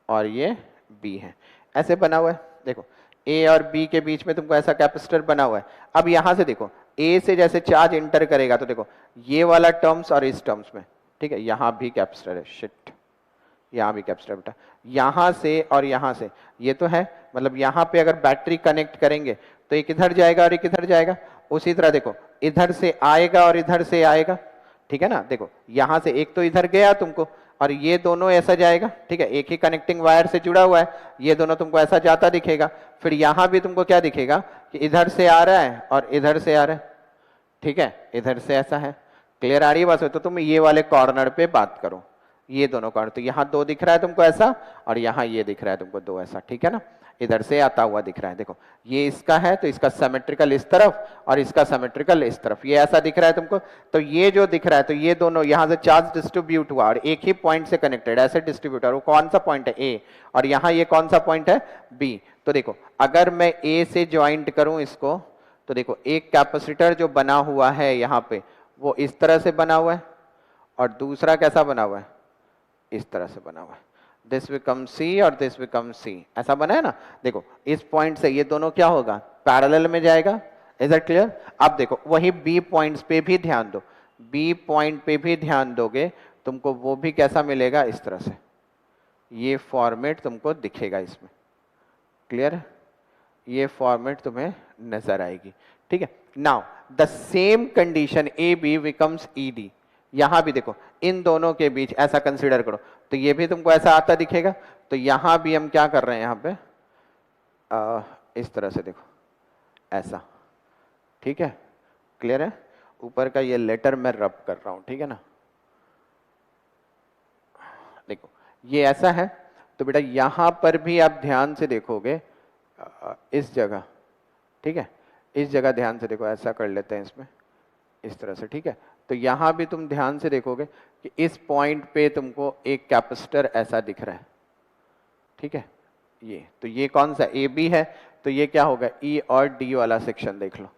और ये बी है, ऐसे बना हुआ है। देखो ए और बी के बीच में तुमको ऐसा कैपेसिटर बना हुआ है। अब यहां से देखो, ए से जैसे चार्ज इंटर करेगा तो देखो ये वाला टर्म्स और इस टर्म्स में, ठीक है, यहां भी कैपेसिटर है, शिट, यहां भी कैपेसिटर बेटा, यहां से और यहां से, ये तो है, मतलब यहां पे अगर बैटरी कनेक्ट करेंगे तो एक इधर जाएगा और एक इधर जाएगा। उसी तरह देखो, इधर से आएगा और इधर से आएगा, ठीक है ना। देखो यहां से एक तो इधर गया तुमको, और ये दोनों ऐसा जाएगा, ठीक है, एक ही कनेक्टिंग वायर से जुड़ा हुआ है, ये दोनों तुमको ऐसा जाता दिखेगा। फिर यहां भी तुमको क्या दिखेगा कि इधर से आ रहा है और इधर से आ रहा है, ठीक है, इधर से ऐसा है। क्लियर आ रही है बात? तो तुम ये वाले कॉर्नर पे बात करो, ये दोनों कॉर्नर, तो यहाँ दो दिख रहा है तुमको ऐसा, और यहाँ ये दिख रहा है तुमको दो ऐसा, ठीक है ना, इधर से आता हुआ दिख रहा है। देखो ये इसका है तो इसका सिमेट्रिकल इस तरफ और इसका सिमेट्रिकल इस तरफ, ये ऐसा दिख रहा है तुमको। तो ये जो दिख रहा है, तो ये दोनों यहाँ से चार्ज डिस्ट्रीब्यूट हुआ और एक ही पॉइंट से कनेक्टेड, ऐसे डिस्ट्रीब्यूट, और वो कौन सा पॉइंट है? ए, और यहाँ ये कौन सा पॉइंट है? बी। तो देखो अगर मैं ए से ज्वाइंट करूं इसको, तो देखो एक कैपेसिटर जो बना हुआ है यहाँ पे वो इस तरह से बना हुआ है, और दूसरा कैसा बना हुआ है? इस तरह से बना हुआ है। दिस बिकम सी और दिस बिकम सी, ऐसा बना है ना। देखो इस पॉइंट से ये दोनों क्या होगा? पैरेलल में जाएगा। Is that clear? अब देखो वही बी पॉइंट्स पे भी ध्यान दो, बी पॉइंट पे भी ध्यान दोगे तुमको वो भी कैसा मिलेगा? इस तरह से, ये फॉर्मेट तुमको दिखेगा इसमें। क्लियर है? ये फॉर्मेट तुम्हें नजर आएगी, ठीक है। Now the same condition A B becomes E D, यहां भी देखो इन दोनों के बीच ऐसा कंसीडर करो तो ये भी तुमको ऐसा आता दिखेगा। तो यहां भी हम क्या कर रहे हैं, यहां पे इस तरह से देखो ऐसा, ठीक है। क्लियर है? ऊपर का ये लेटर मैं रब कर रहा हूं, ठीक है ना। देखो ये ऐसा है, तो बेटा यहां पर भी आप ध्यान से देखोगे, इस जगह, ठीक है, इस जगह ध्यान से देखो, ऐसा कर लेते हैं इसमें इस तरह से, ठीक है। तो यहां भी तुम ध्यान से देखोगे कि इस पॉइंट पे तुमको एक कैपेसिटर ऐसा दिख रहा है, ठीक है। ये तो ये कौन सा? ए बी है, तो ये क्या होगा? ई और डी वाला सेक्शन देख लो,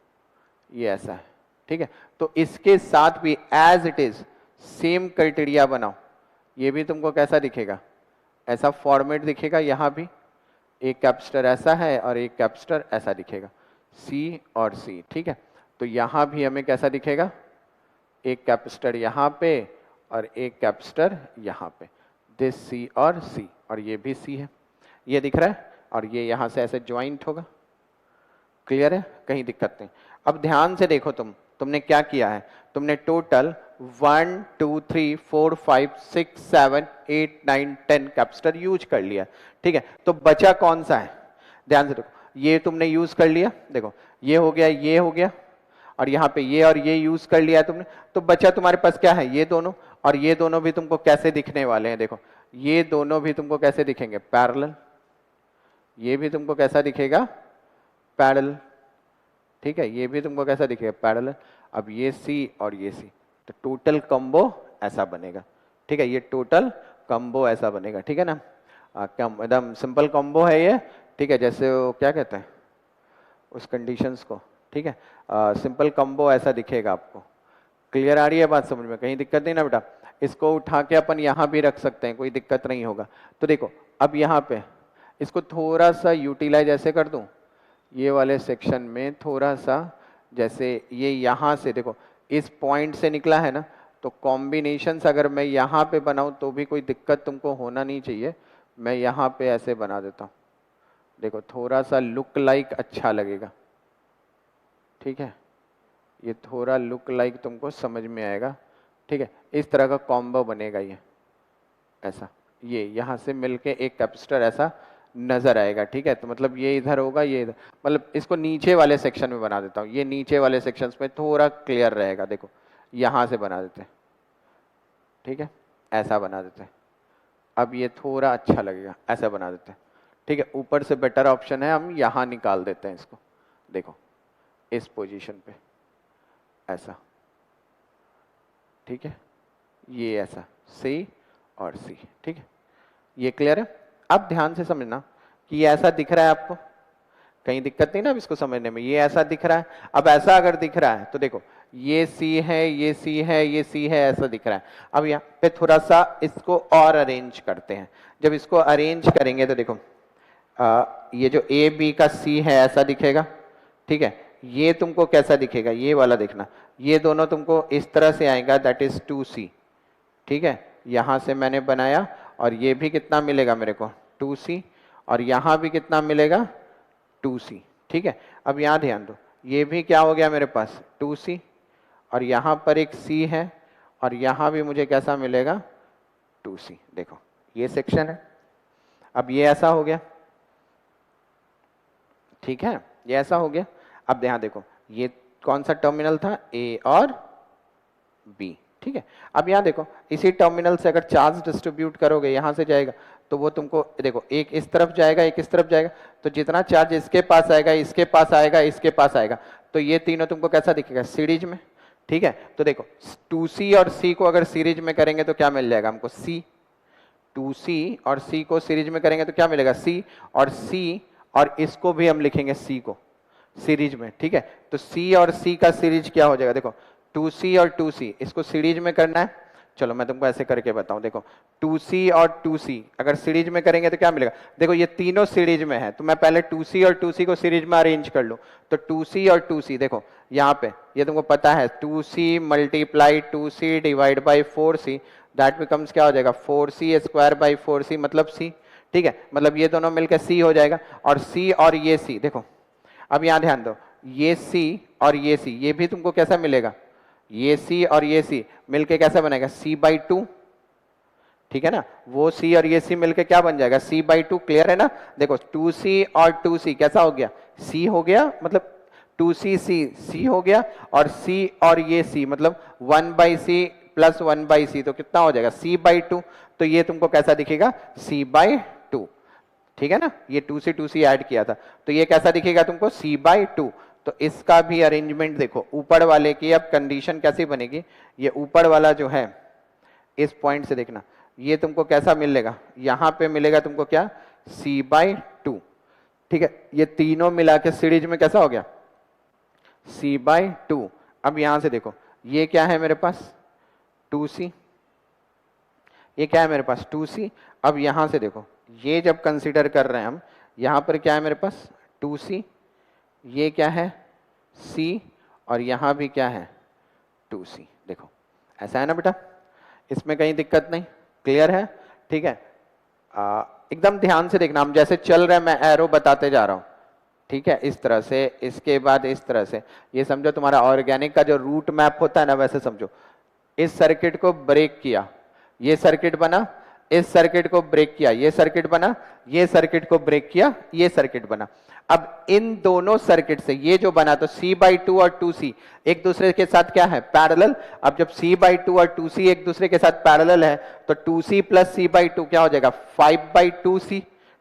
ये ऐसा है, ठीक है। तो इसके साथ भी as it is same criteria बनाओ, ये भी तुमको कैसा दिखेगा? ऐसा फॉर्मेट दिखेगा। यहां भी एक कैपेसिटर ऐसा है और एक कैपेसिटर ऐसा दिखेगा, सी और सी, ठीक है। तो यहां भी हमें कैसा दिखेगा? एक कैपेसिटर यहां पे और एक कैपेसिटर यहां पे, दिस सी और सी, और ये भी सी है, ये दिख रहा है, और ये यहां से ऐसे ज्वाइंट होगा। क्लियर है? कहीं दिक्कत नहीं। अब ध्यान से देखो, तुमने क्या किया है, तुमने टोटल 1 2 3 4 5 6 7 8 9 10 कैपेसिटर यूज कर लिया, ठीक है। तो बचा कौन सा है? ध्यान से देखो, ये तुमने यूज कर लिया, देखो ये हो गया, ये हो गया, और यहाँ पे ये और ये यूज कर लिया है तुमने। तो बचा तुम्हारे पास क्या है? ये दोनों, और ये दोनों भी तुमको कैसे दिखने वाले हैं? देखो ये दोनों भी तुमको कैसे दिखेंगे? पैरेलल। ये भी तुमको कैसा दिखेगा? पैरेलल, ठीक है। ये भी तुमको कैसा दिखेगा? पैरेलल। अब ये सी और ये सी, तो टोटल कॉम्बो ऐसा बनेगा, ठीक है। ये टोटल कॉम्बो ऐसा बनेगा, ठीक है ना। एकदम सिंपल कॉम्बो है ये, ठीक है। जैसे वो क्या कहते हैं उस कंडीशंस को, ठीक है। सिंपल कॉम्बो ऐसा दिखेगा आपको। क्लियर आ रही है बात समझ में? कहीं दिक्कत नहीं ना बेटा? इसको उठा के अपन यहाँ भी रख सकते हैं, कोई दिक्कत नहीं होगा। तो देखो अब यहाँ पे इसको थोड़ा सा यूटिलाइज ऐसे कर दूं, ये वाले सेक्शन में थोड़ा सा, जैसे ये यहाँ से देखो इस पॉइंट से निकला है ना, तो कॉम्बिनेशंस अगर मैं यहाँ पे बनाऊं तो भी कोई दिक्कत तुमको होना नहीं चाहिए। मैं यहाँ पे ऐसे बना देता हूँ, देखो थोड़ा सा लुक लाइक अच्छा लगेगा। ठीक है, ये थोड़ा लुक लाइक तुमको समझ में आएगा। ठीक है, इस तरह का कॉम्बो बनेगा ये ऐसा, ये यहाँ से मिलके एक कैपेसिटर ऐसा नजर आएगा। ठीक है, तो मतलब ये इधर होगा, ये इधर, मतलब इसको नीचे वाले सेक्शन में बना देता हूँ, ये नीचे वाले सेक्शंस में थोड़ा क्लियर रहेगा। देखो यहाँ से बना देते हैं, ठीक है, ऐसा बना देते हैं। अब ये थोड़ा अच्छा लगेगा, ऐसा बना देते हैं। ठीक है, ऊपर से बेटर ऑप्शन है, हम यहाँ निकाल देते हैं इसको, देखो इस पोजीशन पे ऐसा। ठीक है, ये ऐसा सी और सी। ठीक है, ये क्लियर है? अब ध्यान से समझना कि ये ऐसा दिख रहा है आपको, कहीं दिक्कत नहीं ना अब इसको समझने में? ये ऐसा दिख रहा है। अब ऐसा अगर दिख रहा है तो देखो ये सी है, ये सी है, ये सी है, ऐसा दिख रहा है। अब यहाँ पे थोड़ा सा इसको और अरेंज करते हैं। जब इसको अरेंज करेंगे तो देखो ये जो ए बी का सी है ऐसा दिखेगा। ठीक है, ये तुमको कैसा दिखेगा, ये वाला देखना, ये दोनों तुमको इस तरह से आएगा, दैट इज 2C। ठीक है, यहां से मैंने बनाया और ये भी कितना मिलेगा मेरे को 2C, और यहां भी कितना मिलेगा 2C। ठीक है, अब यहां ध्यान दो, ये भी क्या हो गया मेरे पास 2C, और यहां पर एक C है, और यहां भी मुझे कैसा मिलेगा 2C। देखो ये सेक्शन है, अब ये ऐसा हो गया। ठीक है, ये ऐसा हो गया। अब ध्यान देखो, ये कौन सा टर्मिनल था, ए और बी। ठीक है, अब यहां देखो इसी टर्मिनल से अगर चार्ज डिस्ट्रीब्यूट करोगे, यहां से जाएगा तो वो तुमको देखो एक इस तरफ जाएगा, एक इस तरफ जाएगा, तो जितना चार्ज इसके पास आएगा, इसके पास आएगा, इसके पास आएगा, तो ये तीनों तुमको कैसा दिखेगा, सीरीज में। ठीक है, तो देखो 2C और C को अगर सीरीज में करेंगे तो क्या मिल जाएगा हमको, C। 2C और C को सीरीज में करेंगे तो क्या मिलेगा, C, और C और इसको भी हम लिखेंगे C को सीरीज में। ठीक है, तो C और C का सीरीज क्या हो जाएगा, देखो 2C और 2C, इसको सीरीज में करना है। चलो मैं तुमको ऐसे करके बताऊं, देखो 2C और 2C अगर सीरीज में करेंगे तो क्या मिलेगा, देखो ये तीनों सीरीज में है, तो मैं पहले 2C और 2C को सीरीज में अरेंज कर लूं। तो 2C और 2C देखो यहाँ पे, ये तुमको पता है 2C multiply 2C divide by 4C, that becomes क्या हो जाएगा 4C स्क्वायर बाई 4C, मतलब C। ठीक है, मतलब ये दोनों मिलकर C हो जाएगा, और C और ये C देखो, अब यहां ध्यान दो, ये C और ये C, ये भी तुमको कैसा मिलेगा, ये C और ये C मिलके कैसा बनेगा C/2। ठीक है ना, वो C और ये C मिलके क्या बन जाएगा C/2। क्लियर है ना? देखो 2C और 2C कैसा हो गया, C हो गया, मतलब 2C C हो गया, और C और ये C मतलब 1/C प्लस 1/C, तो कितना हो जाएगा C/2। तो ये तुमको कैसा दिखेगा C/2। ठीक है ना, ये 2C ऐड किया था, तो ये कैसा दिखेगा तुमको C/2। तो इसका भी अरेंजमेंट देखो, ऊपर वाले की अब कंडीशन कैसी बनेगी, ये ऊपर वाला जो है इस पॉइंट से देखना, ये तुमको कैसा मिलेगा, यहां पे मिलेगा तुमको क्या C/2। ठीक है, ये तीनों मिला के सीरीज में कैसा हो गया C/2। अब यहां से देखो, ये क्या है मेरे पास 2C, ये क्या है मेरे पास 2C। अब यहां से देखो, ये जब कंसीडर कर रहे हैं हम, यहां पर क्या है मेरे पास 2C, ये क्या है C, और यहां भी क्या है 2C। देखो ऐसा है ना बेटा, इसमें कहीं दिक्कत नहीं, क्लियर है? ठीक है, एकदम ध्यान से देखना, हम जैसे चल रहे हैं मैं एरो बताते जा रहा हूं। ठीक है, इस तरह से, इसके बाद इस तरह से, ये समझो तुम्हारा ऑर्गेनिक का जो रूट मैप होता है ना, वैसे समझो। इस सर्किट को ब्रेक किया, ये सर्किट बना, इस सर्किट को ब्रेक किया, ये सर्किट बना, ये सर्किट को ब्रेक किया, ये सर्किट बना। अब इन दोनों सर्किट से ये जो बना, तो C/2 और 2C एक दूसरे के साथ क्या है पैरेलल। अब जब C/2 और 2C एक दूसरे के साथ पैरेलल है, तो 2C प्लस C/2 क्या हो जाएगा 5/2C।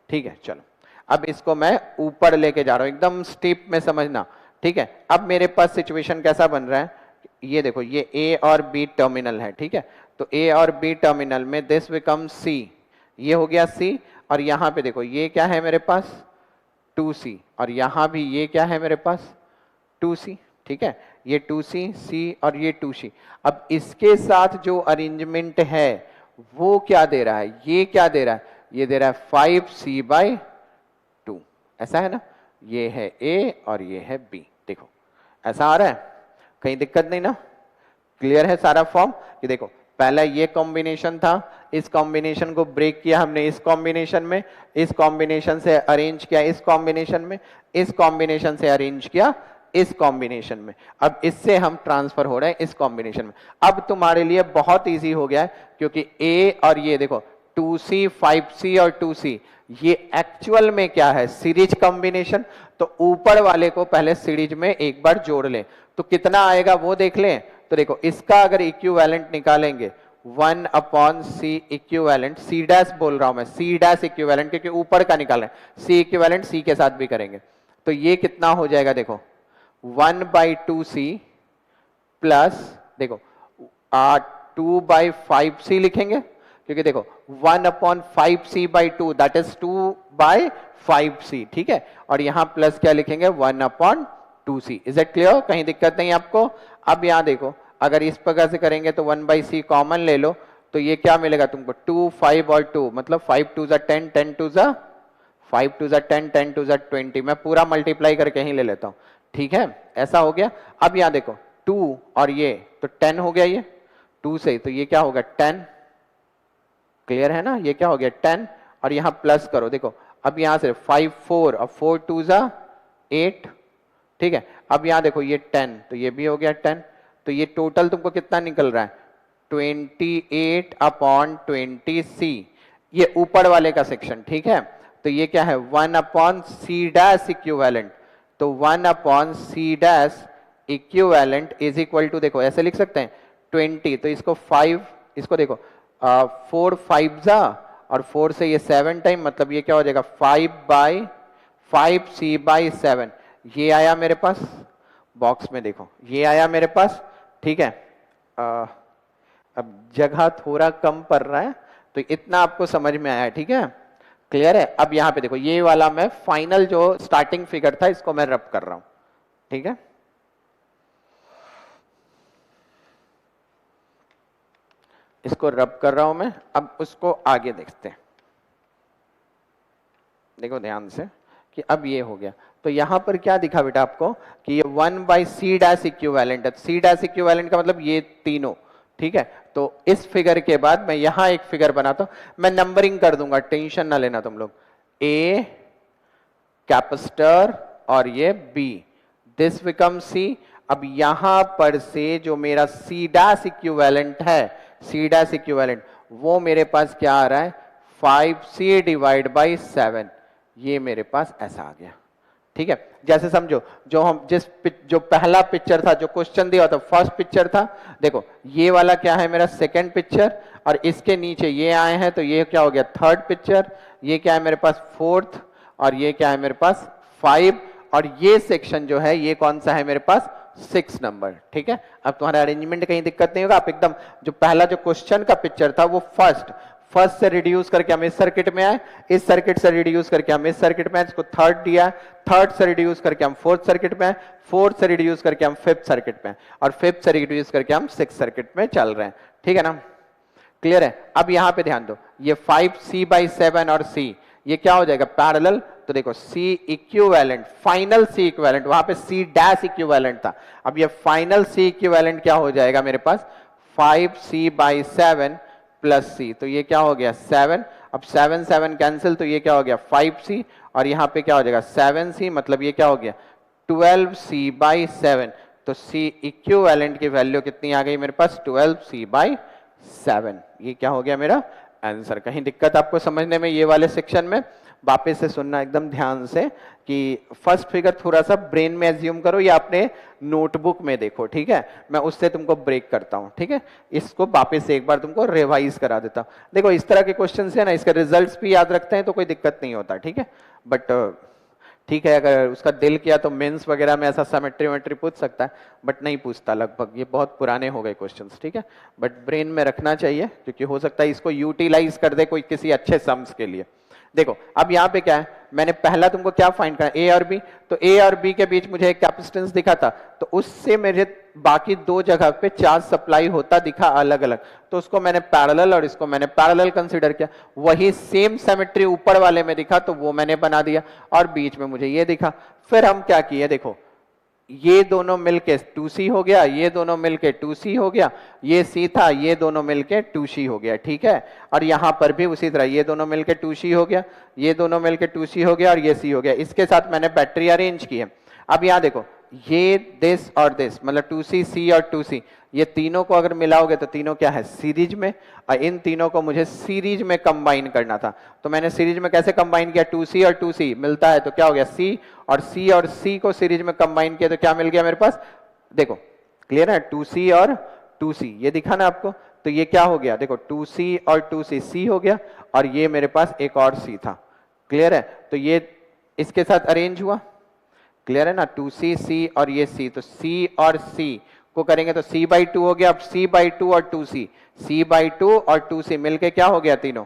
ठीक है, चलो अब इसको मैं ऊपर लेके जा रहा हूं, एकदम स्टेप में समझना। ठीक है, अब मेरे पास सिचुएशन कैसा बन रहा है, ये देखो, ये A और B टर्मिनल है। ठीक है, तो A और B टर्मिनल में दिस बिकम C, ये हो गया C, और यहां पे देखो ये क्या है मेरे पास 2C, और यहां भी ये क्या है मेरे पास 2c, ठीक है, ये 2c, c और ये 2c। अब इसके साथ जो अरेंजमेंट है वो क्या दे रहा है, ये क्या दे रहा है, ये दे रहा है 5c/2, ऐसा है ना, ये है a और ये है b, देखो ऐसा आ रहा है, कहीं दिक्कत नहीं ना, क्लियर है सारा फॉर्म। कि देखो पहला ये कॉम्बिनेशन था, इस कॉम्बिनेशन को ब्रेक किया हमने इस कॉम्बिनेशन में, इस कॉम्बिनेशन से अरेंज किया इस कॉम्बिनेशन में, इस कॉम्बिनेशन से अरेंज किया इस कॉम्बिनेशन में, अब इससे हम ट्रांसफर हो रहे हैं इस कॉम्बिनेशन में। अब तुम्हारे लिए बहुत इजी हो गया है, क्योंकि a और ये देखो 2c, 5c और 2c ये एक्चुअल में क्या है, सीरीज कॉम्बिनेशन। तो ऊपर वाले को पहले सीरीज में एक बार जोड़ लें, तो कितना आएगा वो देख लें। तो देखो इसका अगर इक्विवेलेंट निकालेंगे 1/c इक्विवेलेंट, c डैश बोल रहा हूं मैं, c डैश इक्विवेलेंट, क्योंकि ऊपर का निकाल रहे हैं, c इक्विवेलेंट c के साथ भी करेंगे, तो ये कितना हो जाएगा, देखो 1/2c प्लस देखो 2/5c लिखेंगे, क्योंकि देखो 1/5c/2 दैट इज 2/5c, ठीक है, और यहां प्लस क्या लिखेंगे 1/2c। इज इट क्लियर, कहीं दिक्कत नहीं आपको। अब यहां देखो अगर इस प्रकार से करेंगे तो 1/c कॉमन ले लो, तो ये क्या मिलेगा तुमको 2, 5 और 2, मतलब 5 2 10, 10 2 5 2 10, 10 2 20, मैं पूरा मल्टीप्लाई करके ही ले लेता हूं, ठीक है, ऐसा हो गया। अब यहां देखो 2 और ये तो 10 हो गया, ये 2 से, तो ये क्या होगा 10, क्लियर है ना, ये क्या हो गया 10, और यहां प्लस करो, देखो अब यहां से 5 4 और 4 2 8, ठीक है, अब यहां देखो ये 10, तो ये भी हो गया 10, तो ये टोटल तुमको कितना निकल रहा है 28/20c, ये ऊपर वाले का सेक्शन, ठीक है। तो ये क्या है 1/c डैश इक्विवेलेंट, तो 1/c dash equivalent is equal to, देखो ऐसे लिख सकते हैं 20, तो इसको 5, इसको देखो 4 5 और 4 से ये 7 टाइम, मतलब ये क्या हो जाएगा 5/5c/7, ये आया मेरे पास बॉक्स में, देखो ये आया मेरे पास, ठीक है। अब जगह थोड़ा कम पड़ रहा है, तो इतना आपको समझ में आया, ठीक है, क्लियर है। अब यहां पे देखो ये वाला मैं फाइनल जो स्टार्टिंग फिगर था इसको मैं रब कर रहा हूं, ठीक है, इसको रब कर रहा हूं मैं। अब उसको आगे देखते हैं, देखो ध्यान से कि अब ये हो गया, तो यहां पर क्या दिखा बेटा आपको कि ये 1/c डैश इक्विवेलेंट है, c डैश इक्विवेलेंट का मतलब ये तीनों, ठीक है। तो इस फिगर के बाद मैं यहां एक फिगर बनाता हूं, मैं नंबरिंग कर दूंगा, टेंशन ना लेना तुम लोग, a कैपेसिटर और ये b, दिस बिकम c। अब यहां पर से जो मेरा c डैश इक्विवेलेंट है, c डैश इक्विवेलेंट वो मेरे पास क्या आ रहा है 5c/7, ये मेरे पास ऐसा आ गया, ठीक है। जैसे समझो जो हम जो पहला पिक्चर था, जो क्वेश्चन दिया था फर्स्ट पिक्चर था, देखो ये वाला क्या है मेरा सेकंड पिक्चर, और इसके नीचे ये आए हैं, तो ये क्या हो गया थर्ड पिक्चर, ये क्या है मेरे पास फोर्थ, और ये क्या है मेरे पास 5, और ये सेक्शन जो है ये कौन सा है मेरे पास 6 नंबर, ठीक है। अब तुम्हारा अरेंजमेंट कहीं दिक्कत नहीं होगा, आप एकदम जो पहला जो क्वेश्चन का पिक्चर था वो फर्स्ट से रिड्यूस करके हम इस सर्किट में आए, इस सर्किट से रिड्यूस करके हम इस सर्किट में आए, इसको थर्ड दिया, थर्ड से रिड्यूस करके हम फोर्थ सर्किट में आए, फोर्थ से रिड्यूस करके हम फिफ्थ सर्किट में, और फिफ्थ से रिड्यूस करके हम सिक्स सर्किट में चल रहे हैं, ठीक है ना, क्लियर है। अब यहां पे ध्यान दो, ये 5c/7 और c ये क्या हो जाएगा पैरेलल, तो देखो c equivalent, final c equivalent, वहां पे c डैश इक्विवेलेंट था, अब ये फाइनल c इक्विवेलेंट क्या हो जाएगा मेरे पास 5c/7 प्लस c, तो ये क्या हो गया 7, अब 7 7 कैंसिल, तो ये क्या हो गया 5c, और यहां पे क्या हो जाएगा 7c, मतलब ये क्या हो गया 12c/7, तो c इक्विवेलेंट की वैल्यू कितनी आ गई मेरे पास 12c/7, ये क्या हो गया मेरा आंसर। कहीं दिक्कत आपको समझने में ये वाले सेक्शन में, वापस से सुनना एकदम ध्यान से कि फर्स्ट फिगर थोड़ा सा ब्रेन में एज्यूम करो या अपने नोटबुक में देखो, ठीक है, मैं उससे तुमको ब्रेक करता हूं, ठीक है, इसको वापस से एक बार तुमको रिवाइज करा देता हूं। देखो इस तरह के क्वेश्चन है ना, इसके रिजल्ट्स भी याद रखते हैं तो कोई दिक्कत नहीं होता, ठीक है, बट ठीक है अगर उसका दिल किया तो मेंस वगैरह में ऐसा सिमेट्री वेमेट्री पूछ सकता है, बट नहीं पूछता लगभग, ये बहुत पुराने हो गए क्वेश्चंस, ठीक है, बट ब्रेन में रखना चाहिए क्योंकि हो सकता है इसको यूटिलाइज कर दे कोई किसी अच्छे सम्स के लिए। देखो अब यहाँ पे क्या है, मैंने पहला तुमको क्या फाइंड करना, ए और बी, तो ए और बी के बीच मुझे एक कैपेसिटेंस दिखा था, तो उससे मेरे बाकी दो जगह पे चार्ज सप्लाई होता दिखा अलग अलग, तो उसको मैंने पैरेलल और इसको मैंने पैरेलल कंसीडर किया। वही सेम सिमेट्री ऊपर वाले में दिखा तो वो मैंने बना दिया, और बीच में मुझे ये दिखा। फिर हम क्या किए, देखो ये दोनों मिलके 2C हो गया, ये दोनों मिलके 2C हो गया, ये C था, ये दोनों मिलके 2C हो गया, ठीक है। और यहां पर भी उसी तरह ये दोनों मिलके 2C हो गया, ये दोनों मिलके 2C हो गया, और ये C हो गया। इसके साथ मैंने बैटरी अरेंज की है। अब यहां देखो ये दिस और दिस, मतलब 2C, C और 2C, ये तीनों को अगर मिलाओगे तो तीनों क्या है, सीरीज में, और इन तीनों को मुझे सीरीज में कंबाइन करना था। तो मैंने सीरीज में कैसे कंबाइन किया, 2C और 2C मिलता है तो क्या हो गया, C और C को सीरीज में कंबाइन किया तो क्या मिल गया मेरे पास, देखो क्लियर है, 2C और 2C, ये दिखा ना आपको, तो ये क्या हो गया, देखो 2C और 2C C हो गया, और ये मेरे पास एक और C था, क्लियर है। तो ये इसके साथ अरेंज हुआ, क्लियर है ना, 2C C और ये C, तो C और C को करेंगे तो C/2 हो गया। अब C/2 और 2C, C/2 और 2C मिलके क्या हो गया, तीनों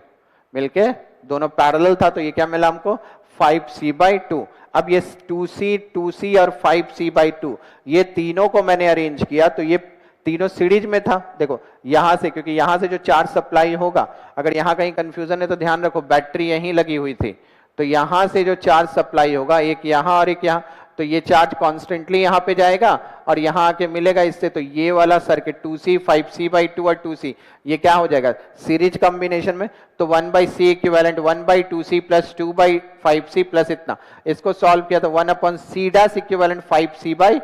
मिलके दोनों पैरेलल था, तो ये क्या मिला हमको, 5C/2। अब ये 2C, 2C और 5C/2, ये तीनों को मैंने अरेंज किया तो ये तीनों सीरीज में था। देखो यहां से, क्योंकि यहां से जो चार्ज सप्लाई होगा, अगर यहां कहीं कंफ्यूजन है तो ध्यान रखो, बैटरी यहीं लगी हुई थी, तो यहां से जो चार्ज सप्लाई होगा, एक यहां और एक यहां, तो ये चार्ज कॉन्स्टेंटली यहां पे जाएगा और यहां आके मिलेगा इससे, तो ये वाला सर्किट 2C, 5C/2 और 2C, ये क्या हो जाएगा सीरीज कॉम्बिनेशन में, तो 1/C equivalent 1/2C plus 2/5C plus इतना, इसको सॉल्व किया तो 1/C dash equivalent 5C by,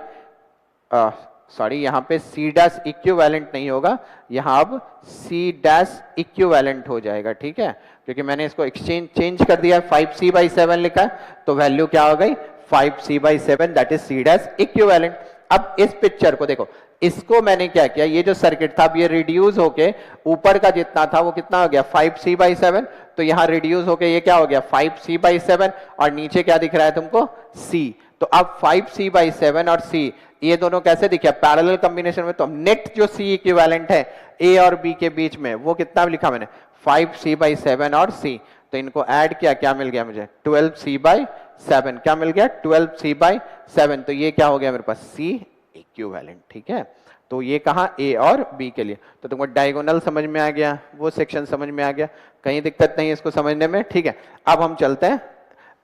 sorry यहाँ पे C डैश इक्विवेलेंट नहीं होगा, यहाँ अब C डैश इक्विवेलेंट हो जाएगा, ठीक है, क्योंकि मैंने इसको चेंज कर दिया, 5C/7 लिखा है, तो वैल्यू क्या हो गई 5C/7, that is C dash equivalent. अब इस पिक्चर को देखो, इसको मैंने क्या किया, ये जो सर्किट था अब ये रिड्यूस होके ऊपर का जितना था वो कितना हो गया 5C/7, तो यहां रिड्यूस होके ये क्या हो गया 5C/7, और नीचे क्या दिख रहा है तुमको C, तो अब 5C/7 और C ये दोनों कैसे दिखे पैरेलल कॉम्बिनेशन में, तो नेट जो C इक्विवेलेंट है A और B के बीच में वो कितना लिखा मैंने 5C/7 और C, तो इनको ऐड किया, क्या मिल गया मुझे 12C/7, क्या मिल गया 12C/7, तो ये क्या हो गया मेरे पास C इक्विवेलेंट, ठीक है। तो ये कहा A और B के लिए, तो तुमको डायगोनल समझ में आ गया, वो सेक्शन समझ में आ गया, कहीं दिक्कत नहीं है इसको समझने में, ठीक है। अब हम चलते हैं,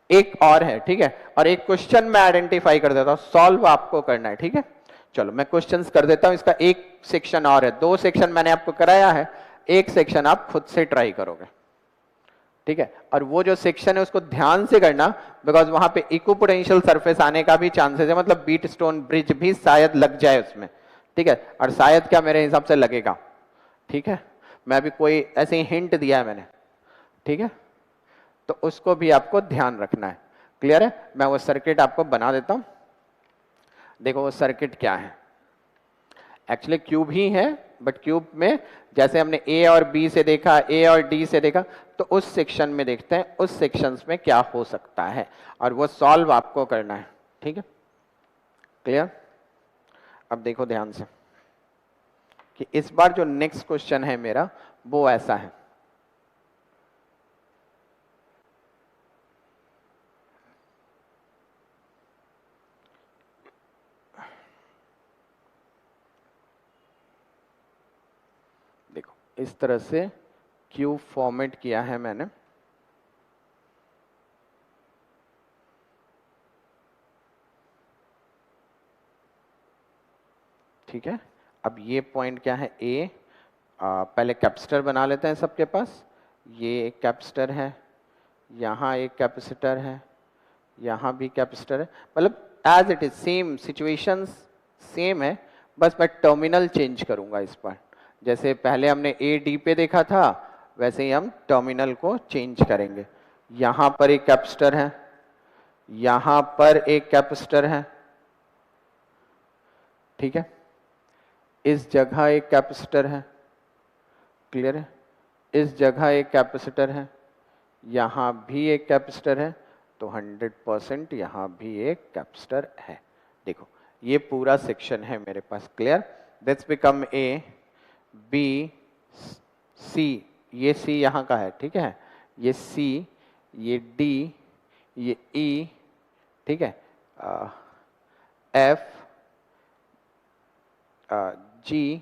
एक और है, ठीक है, और एक क्वेश्चन मैं आइडेंटिफाई कर देता हूं, सॉल्व आपको करना है, ठीक है। चलो मैं क्वेश्चंस कर देता हूं, इसका एक सेक्शन और है, दो सेक्शन मैंने आपको कराया है, एक सेक्शन आप खुद से ट्राई करोगे, ठीक है। और वो जो सेक्शन है उसको ध्यान से करना, बिकॉज वहां पे इक्विपोटेंशियल सरफेस आने का भी चांसेस है, मतलब बीट स्टोन ब्रिज भी शायद लग जाए उसमें, ठीक है, और शायद क्या मेरे हिसाब से लगेगा, ठीक है। मैं अभी कोई ऐसे ही हिंट दिया है मैंने, ठीक है, तो उसको भी आपको ध्यान रखना है, क्लियर है। मैं वो सर्किट आपको बना देता हूं, देखो वो सर्किट क्या है, एक्चुअली क्यूब ही है, बट क्यूब में जैसे हमने ए और बी से देखा, ए और डी से देखा, तो उस सेक्शन में देखते हैं उस सेक्शंस में क्या हो सकता है, और वो सॉल्व आपको करना है, ठीक है, क्लियर। अब देखो ध्यान से कि इस बार जो नेक्स्ट क्वेश्चन है मेरा वो ऐसा है, देखो इस तरह से क्यूब फॉर्मेट किया है मैंने, ठीक है। अब ये पॉइंट क्या है ए, पहले कैपेसिटर बना लेते हैं सबके पास, ये एक कैपेसिटर है, यहाँ एक कैपेसिटर है, यहाँ भी कैपेसिटर है, मतलब as it is same situations same है, बस मैं टर्मिनल चेंज करूंगा इस पर, जैसे पहले हमने ए डी पे देखा था वैसे ही हम टर्मिनल को चेंज करेंगे। यहाँ पर एक कैपेसिटर है, यहाँ पर एक कैपेसिटर है, ठीक है, इस जगह एक कैपेसिटर है, क्लियर है, इस जगह एक कैपेसिटर है, यहाँ भी एक कैपेसिटर है, तो 100% यहाँ भी एक कैपेसिटर है। देखो ये पूरा सेक्शन है मेरे पास, clear, this become A, B, C, ये सी यहाँ का है, ठीक है, ये सी, ये डी, ये ई, ठीक है, एफ, जी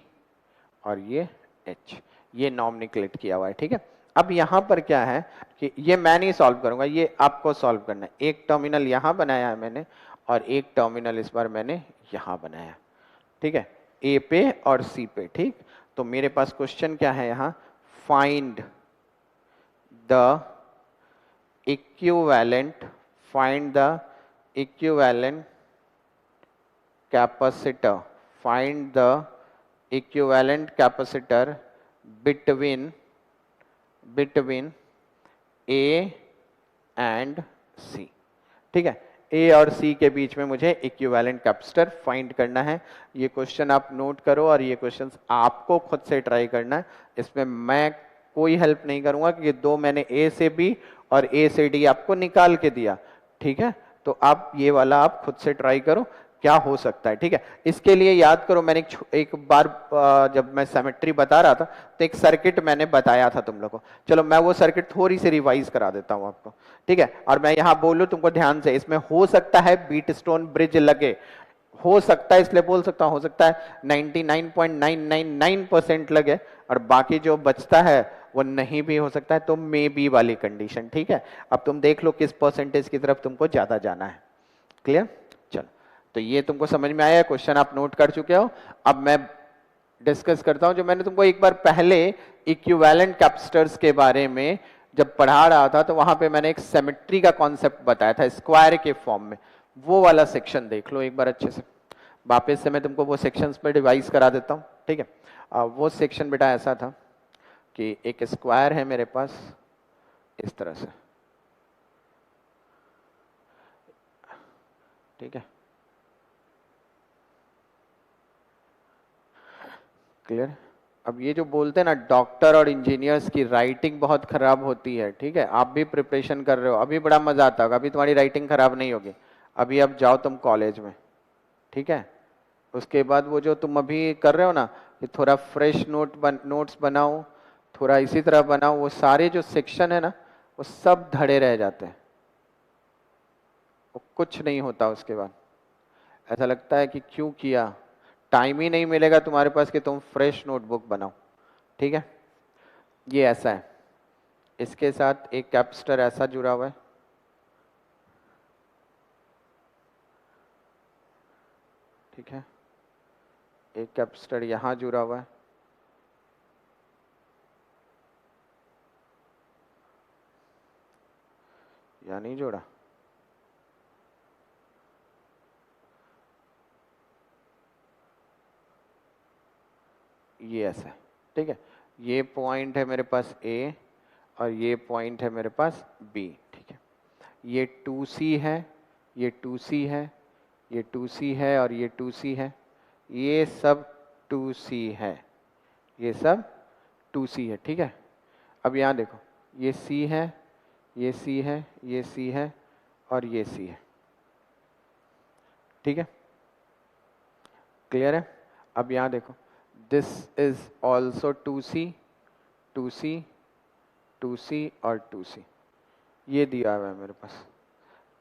और ये एच, ये नॉमिनक्लेट किया हुआ है, ठीक है। अब यहां पर क्या है कि ये मैं नहीं सॉल्व करूंगा, ये आपको सॉल्व करना है। एक टर्मिनल यहां बनाया है मैंने और एक टर्मिनल इस बार मैंने यहां बनाया, ठीक है, ए पे और सी पे, ठीक। तो मेरे पास क्वेश्चन क्या है यहां, find the equivalent, find the equivalent capacitor, find the equivalent capacitor between A and C, ठीक है। A और C के बीच में मुझे इक्विवेलेंट कैपेसिटर फाइंड करना है। ये क्वेश्चन आप नोट करो और ये क्वेश्चन आपको खुद से ट्राई करना है, इसमें मैं कोई हेल्प नहीं करूंगा क्योंकि दो मैंने A से B और A से D आपको निकाल के दिया, ठीक है। तो आप ये वाला आप खुद से ट्राई करो क्या हो सकता है, ठीक है। इसके लिए याद करो, मैंने एक बार जब मैं सिमेट्री बता रहा था तो एक सर्किट मैंने बताया था तुम लोग को। चलो मैं वो सर्किट थोड़ी सी रिवाइज करा देता हूं आपको, ठीक है। और मैं यहां बोलूं तुमको ध्यान से, इसमें हो सकता है बीटस्टोन ब्रिज लगे, हो सकता है, इसलिए बोल सकता हूं, हो सकता है 99.999% लगे और बाकी जो बचता है वो नहीं भी हो सकता है, तो मे बी वाली कंडीशन, ठीक है। अब तुम देख लो किस परसेंटेज की तरफ तुमको ज्यादा जाना है। क्लियर? चलो, तो ये तुमको समझ में आया, क्वेश्चन आप नोट कर चुके हो। अब मैं डिस्कस करता हूं जो मैंने तुमको एक बार पहले इक्विवेलेंट कैपेसिटर्स के बारे में जब पढ़ा रहा था, तो वहां पे मैंने एक सिमेट्री का कॉन्सेप्ट बताया था स्क्वायर के फॉर्म में। वो वाला सेक्शन देख लो एक बार अच्छे से, वापस से मैं तुमको वो सेक्शंस पे डिवाइस करा देता हूं, ठीक है। वो सेक्शन बेटा ऐसा था कि एक स्क्वायर है मेरे पास इस तरह से, ठीक है, क्लियर। अब ये जो बोलते हैं ना डॉक्टर और इंजीनियर्स की राइटिंग बहुत खराब होती है, ठीक है। आप भी प्रिपरेशन कर रहे हो, अभी बड़ा मजा आता होगा, अभी तुम्हारी राइटिंग खराब नहीं होगी। अभी अब जाओ तुम कॉलेज में, ठीक है। उसके बाद वो जो तुम अभी कर रहे हो ना कि थोड़ा फ्रेश नोट्स बनाओ, थोड़ा इसी तरह बनाओ, वो सारे जो सेक्शन है ना वो सब धड़े रह जाते हैं, वो कुछ नहीं होता। उसके बाद ऐसा लगता है कि क्यों किया, टाइम ही नहीं मिलेगा तुम्हारे पास कि तुम फ्रेश नोटबुक बनाओ, ठीक है। ये ऐसा है, इसके साथ एक कैपेसिटर ऐसा जुड़ा हुआ है, ठीक है। एक कैपेसिटर यहां जुड़ा हुआ है, या नहीं जोड़ा, ये ऐसा है, ठीक है। ये पॉइंट है मेरे पास A और ये पॉइंट है मेरे पास B, ठीक है। ये 2C है, ये 2C है, ये 2C है और ये 2C है, ये सब 2C है, ये सब 2C है, ठीक है। अब यहाँ देखो, ये C है, ये C है, ये C है और ये C है, ठीक है, क्लियर है। अब यहाँ देखो, this is also 2C, 2C, 2C और 2C, ये दिया हुआ है मेरे पास,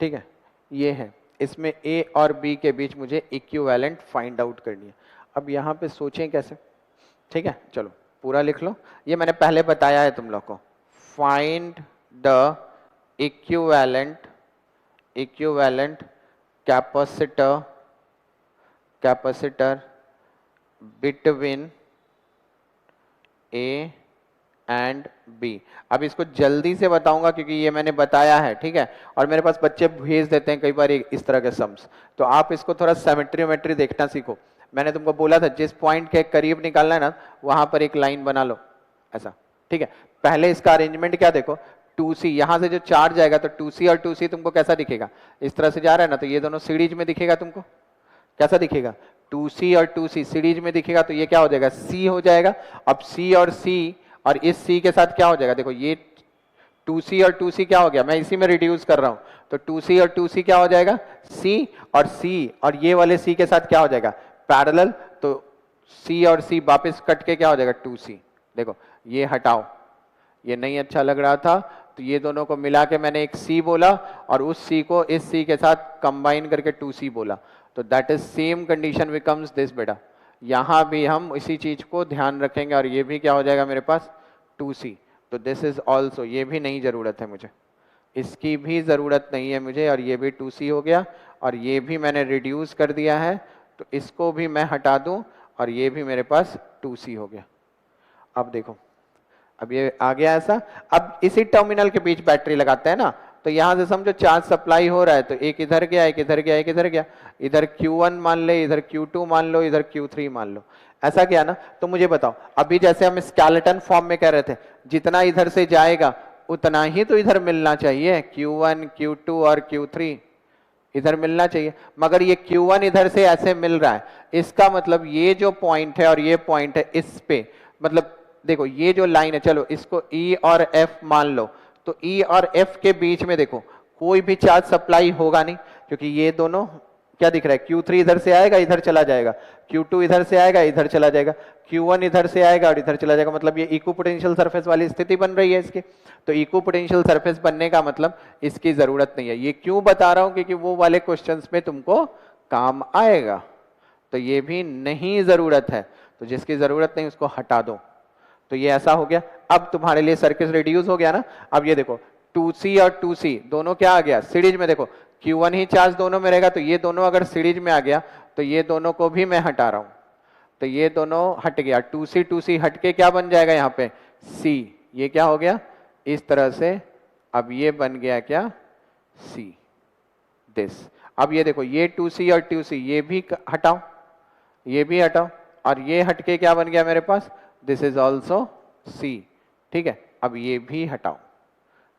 ठीक है। ये है, इसमें A और B के बीच मुझे इक्विवेलेंट फाइंड आउट करनी है। अब यहाँ पे सोचें कैसे, ठीक है। चलो पूरा लिख लो, ये मैंने पहले बताया है तुम लोग को। Find the equivalent capacitor between A and B। अब इसको जल्दी से बताऊंगा क्योंकि ये मैंने बताया है, ठीक है। और मेरे पास बच्चे भेज देते हैं कई बार इस तरह के सम्स, तो आप इसको थोड़ा सेमेट्री देखना सीखो। मैंने तुमको बोला था जिस पॉइंट के करीब निकालना है ना वहां पर एक लाइन बना लो ऐसा, ठीक है। पहले इसका अरेंजमेंट क्या देखो, 2C, यहां से जो चार्ज जाएगा तो 2C और 2C तुमको कैसा दिखेगा, इस तरह से जा रहा है ना, तो ये दोनों सीरीज में दिखेगा, तुमको कैसा दिखेगा, 2C और 2C सीरीज में दिखेगा, तो ये क्या हो जाएगा, C हो जाएगा। अब C और C और इस C के साथ क्या हो जाएगा, देखो ये 2C और 2C क्या हो गया, मैं इसी में रिड्यूस कर रहा हूं, तो 2C और 2C क्या हो जाएगा, C और ये वाले C के साथ क्या हो जाएगा, पैरेलल, तो C और C वापस कट के क्या हो जाएगा 2C। देखो ये हटाओ, ये नहीं अच्छा लग रहा था तो ये दोनों को मिला के मैंने एक C बोला और उस C को इस C के साथ कंबाइन करके 2C बोला, तो that is same condition becomes this बेटा। यहां भी हम इसी चीज को ध्यान रखेंगे और ये भी क्या हो जाएगा मेरे पास 2C। तो दिस इज ऑल्सो, ये भी नहीं जरूरत है मुझे, इसकी भी जरूरत नहीं है मुझे, और ये भी 2C हो गया और ये भी मैंने रिड्यूस कर दिया है, तो इसको भी मैं हटा दूं और ये भी मेरे पास 2C हो गया। अब देखो, अब ये आ गया ऐसा। अब इसी टर्मिनल के बीच बैटरी लगाते हैं ना, तो यहां से समझो चार्ज सप्लाई हो रहा है, तो एक इधर गया, एक इधर गया, एक इधर गया, इधर Q1 मान ले, इधर Q2 मान लो, इधर Q3 मान लो, ऐसा क्या ना। तो मुझे बताओ, अभी जैसे हम स्केलेटन फॉर्म में कह रहे थे, जितना इधर से जाएगा उतना ही तो इधर मिलना चाहिए, Q1 Q2 और Q3 इधर मिलना चाहिए, मगर ये Q1 इधर से ऐसे मिल रहा है, इसका मतलब ये जो पॉइंट है और ये पॉइंट है, इस पे मतलब देखो ये जो लाइन है, चलो इसको E और F मान लो, तो E और F के बीच में देखो कोई भी चार्ज सप्लाई होगा नहीं, क्योंकि ये दोनों क्या दिख रहा है, Q3 इधर से आएगा इधर चला जाएगा, Q2 इधर से आएगा इधर चला जाएगा, Q1 इधर से आएगा और इधर चला जाएगा, मतलब ये इक्विपोटेंशियल सरफेस वाली स्थिति बन रही है इसकी। तो इक्विपोटेंशियल सरफेस बनने का मतलब इसकी जरूरत नहीं है। ये क्यों बता रहा हूं, क्योंकि वो वाले क्वेश्चंस में तुमको काम आएगा, तो ये भी नहीं जरूरत है, तो जिसकी जरूरत नहीं उसको हटा दो। तो ये ऐसा हो गया। अब तुम्हारे लिए सर्किट रिड्यूस हो गया ना। अब ये देखो 2C और 2C दोनों क्या आ गया सीरीज में, देखो Q1 ही चार्ज दोनों में रहेगा, तो ये दोनों अगर सीरीज में आ गया तो ये दोनों को भी मैं हटा रहा हूं, तो ये दोनों हट गया, 2C हट के क्या बन जाएगा यहाँ पे C, ये क्या हो गया इस तरह से। अब ये बन गया क्या C दिस। अब ये देखो ये 2C और 2C ये भी हटाओ, ये भी हटाओ, और ये हटके क्या बन गया मेरे पास, दिस इज ऑल्सो C, ठीक है। अब ये भी हटाओ,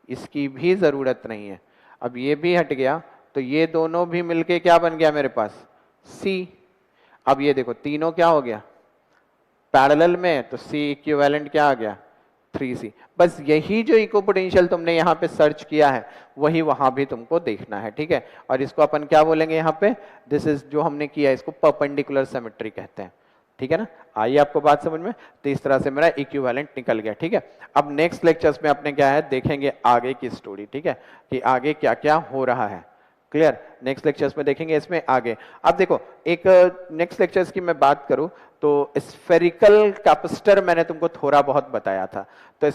इसकी भी जरूरत नहीं है। अब ये भी हट गया, तो ये दोनों भी मिलके क्या बन गया मेरे पास C। अब ये देखो तीनों क्या हो गया पैरेलल में, तो C इक्विवेलेंट क्या आ गया 3C। बस यही जो इक्विपोटेंशियल तुमने यहाँ पे सर्च किया है वही वहां भी तुमको देखना है, ठीक है। और इसको अपन क्या बोलेंगे यहाँ पे, दिस इज जो हमने किया इसको परपेंडिकुलर सिमेट्री कहते हैं, ठीक है ना। आइए आपको बात समझ में। तो इस तरह से मेरा इक्विवेलेंट निकल गया, ठीक है। अब नेक्स्ट लेक्चर्स में अपने क्या है देखेंगे आगे की स्टोरी, ठीक है, कि आगे क्या क्या हो रहा है। क्लियर, नेक्स्ट लेक्चर्स में देखेंगे इसमें आगे। अब देखो एक नेक्स्ट लेक्चर्स की मैं बात करूं तो स्फेरिकल कैपेसिटर मैंने तुमको थोड़ा बहुत बताया था, तो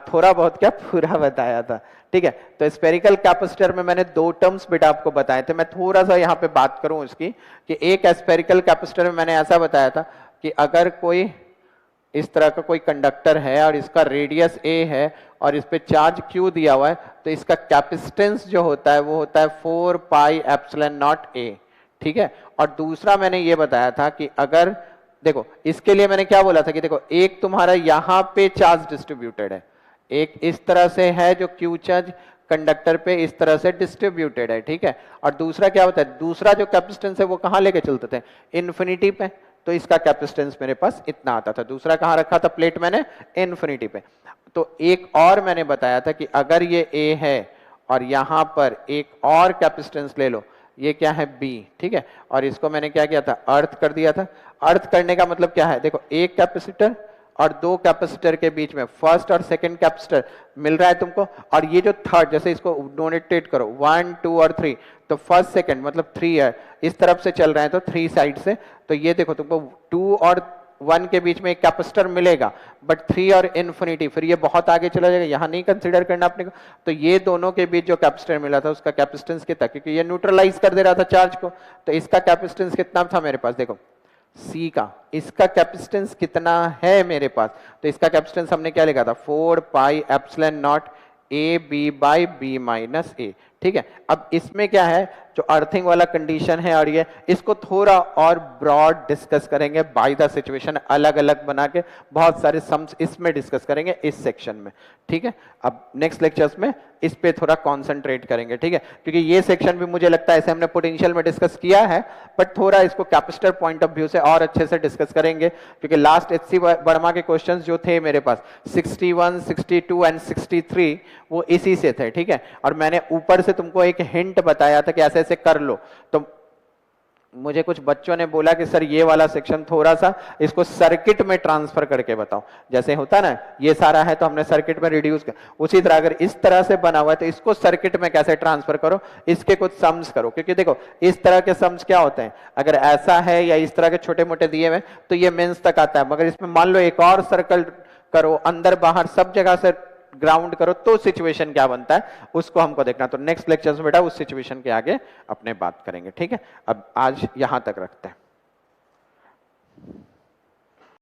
थोड़ा बहुत क्या पूरा बताया था, ठीक है। तो स्फेरिकल कैपेसिटर में मैंने दो टर्म्स बेटा आपको बताए थे। मैं थोड़ा सा यहाँ पे बात करूं उसकी, कि एक स्फेरिकल कैपेसिटर में मैंने ऐसा बताया था कि अगर कोई इस तरह का कोई कंडक्टर है और इसका रेडियस a है और इस पे चार्ज q दिया हुआ है, तो इसका कैपेसिटेंस जो होता है वो होता है 4 पाई एप्सिलॉन नॉट a, ठीक है। और दूसरा मैंने ये बताया था कि अगर देखो इसके लिए मैंने क्या बोला था कि देखो एक तुम्हारा यहां पे चार्ज डिस्ट्रीब्यूटेड है, एक इस तरह से है जो q चार्ज कंडक्टर पे इस तरह से डिस्ट्रीब्यूटेड है, ठीक है। और दूसरा क्या होता है, दूसरा जो कैपेसिटेंस है वो कहां लेके चलते थे इन्फिनिटी पे, तो इसका कैपेसिटेंस मेरे पास इतना आता था। दूसरा कहां रखा था प्लेट मैंने इन्फिनिटी पे। तो एक और मैंने बताया था कि अगर ये A है और यहां पर एक और कैपेसिटेंस ले लो, ये क्या है B, ठीक है। और इसको मैंने क्या किया था अर्थ कर दिया था। अर्थ करने का मतलब क्या है, देखो एक कैपेसिटर और दो कैपेसिटर के बीच में फर्स्ट और सेकंड कैपेसिटर मिल रहा है तुमको, और ये जो थर्ड, जैसे इसको डोनेटेड करो 1 2 और 3, तो फर्स्ट सेकंड मतलब 3 है, इस तरफ से चल रहे हैं तो 3 साइड से, तो ये देखो तुमको 2 और 1 के बीच में एक कैपेसिटर मिलेगा, बट 3 और इन्फिनिटी फिर ये बहुत आगे चला जाएगा, यहां नहीं कंसीडर करना अपने को। तो ये दोनों के बीच जो कैपेसिटर मिला था उसका कैपेसिटेंस कितना, क्योंकि ये न्यूट्रलाइज कर दे रहा था चार्ज को, तो इसका कैपेसिटेंस कितना था मेरे पास, देखो C का, इसका कैपेसिटेंस कितना है मेरे पास, तो इसका कैपेसिटेंस हमने क्या लिखा था 4 pi epsilon naught A B by B minus A, ठीक है। अब इसमें क्या है जो अर्थिंग वाला कंडीशन है, और ये इसको थोड़ा और ब्रॉड डिस्कस करेंगे बाय द सिचुएशन, अलग अलग बना के बहुत सारे सम्स इसमें डिस्कस करेंगे इस सेक्शन में, ठीक है। अब नेक्स्ट लेक्चर्स में इस पे थोड़ा कॉन्सेंट्रेट करेंगे, ठीक है, क्योंकि ये सेक्शन भी मुझे लगता है ऐसे हमने पोटेंशियल में डिस्कस किया है, बट थोड़ा इसको कैपेसिटर पॉइंट ऑफ व्यू से और अच्छे से डिस्कस करेंगे, क्योंकि लास्ट HC वर्मा के क्वेश्चंस जो थे मेरे पास 61, 62 एंड 63 वो इसी से थे, ठीक है। और मैंने ऊपर से तुमको एक हिंट बताया था कि ऐसे ऐसे कर लो, तो मुझे कुछ बच्चों ने बोला कि सर ये वाला सेक्शन थोड़ा सा इसको सर्किट में ट्रांसफर करके बताओ, जैसे होता ना ये सारा है तो हमने सर्किट में रिड्यूस कर, उसी तरह अगर इस तरह से बना हुआ है तो इसको सर्किट में कैसे ट्रांसफर करो, इसके कुछ सम्स करो, क्योंकि देखो इस तरह के सम्स क्या होते हैं, अगर ऐसा है या इस तरह के छोटे मोटे दिए हुए तो ये मेंस तक आता है, मगर इसमें मान लो एक और सर्कल करो, अंदर बाहर सब जगह से ग्राउंड करो तो सिचुएशन क्या बनता है उसको हमको देखना। तो नेक्स्ट लेक्चर में बेटा उस सिचुएशन के आगे अपने बात करेंगे, ठीक है। अब आज यहां तक रखते हैं।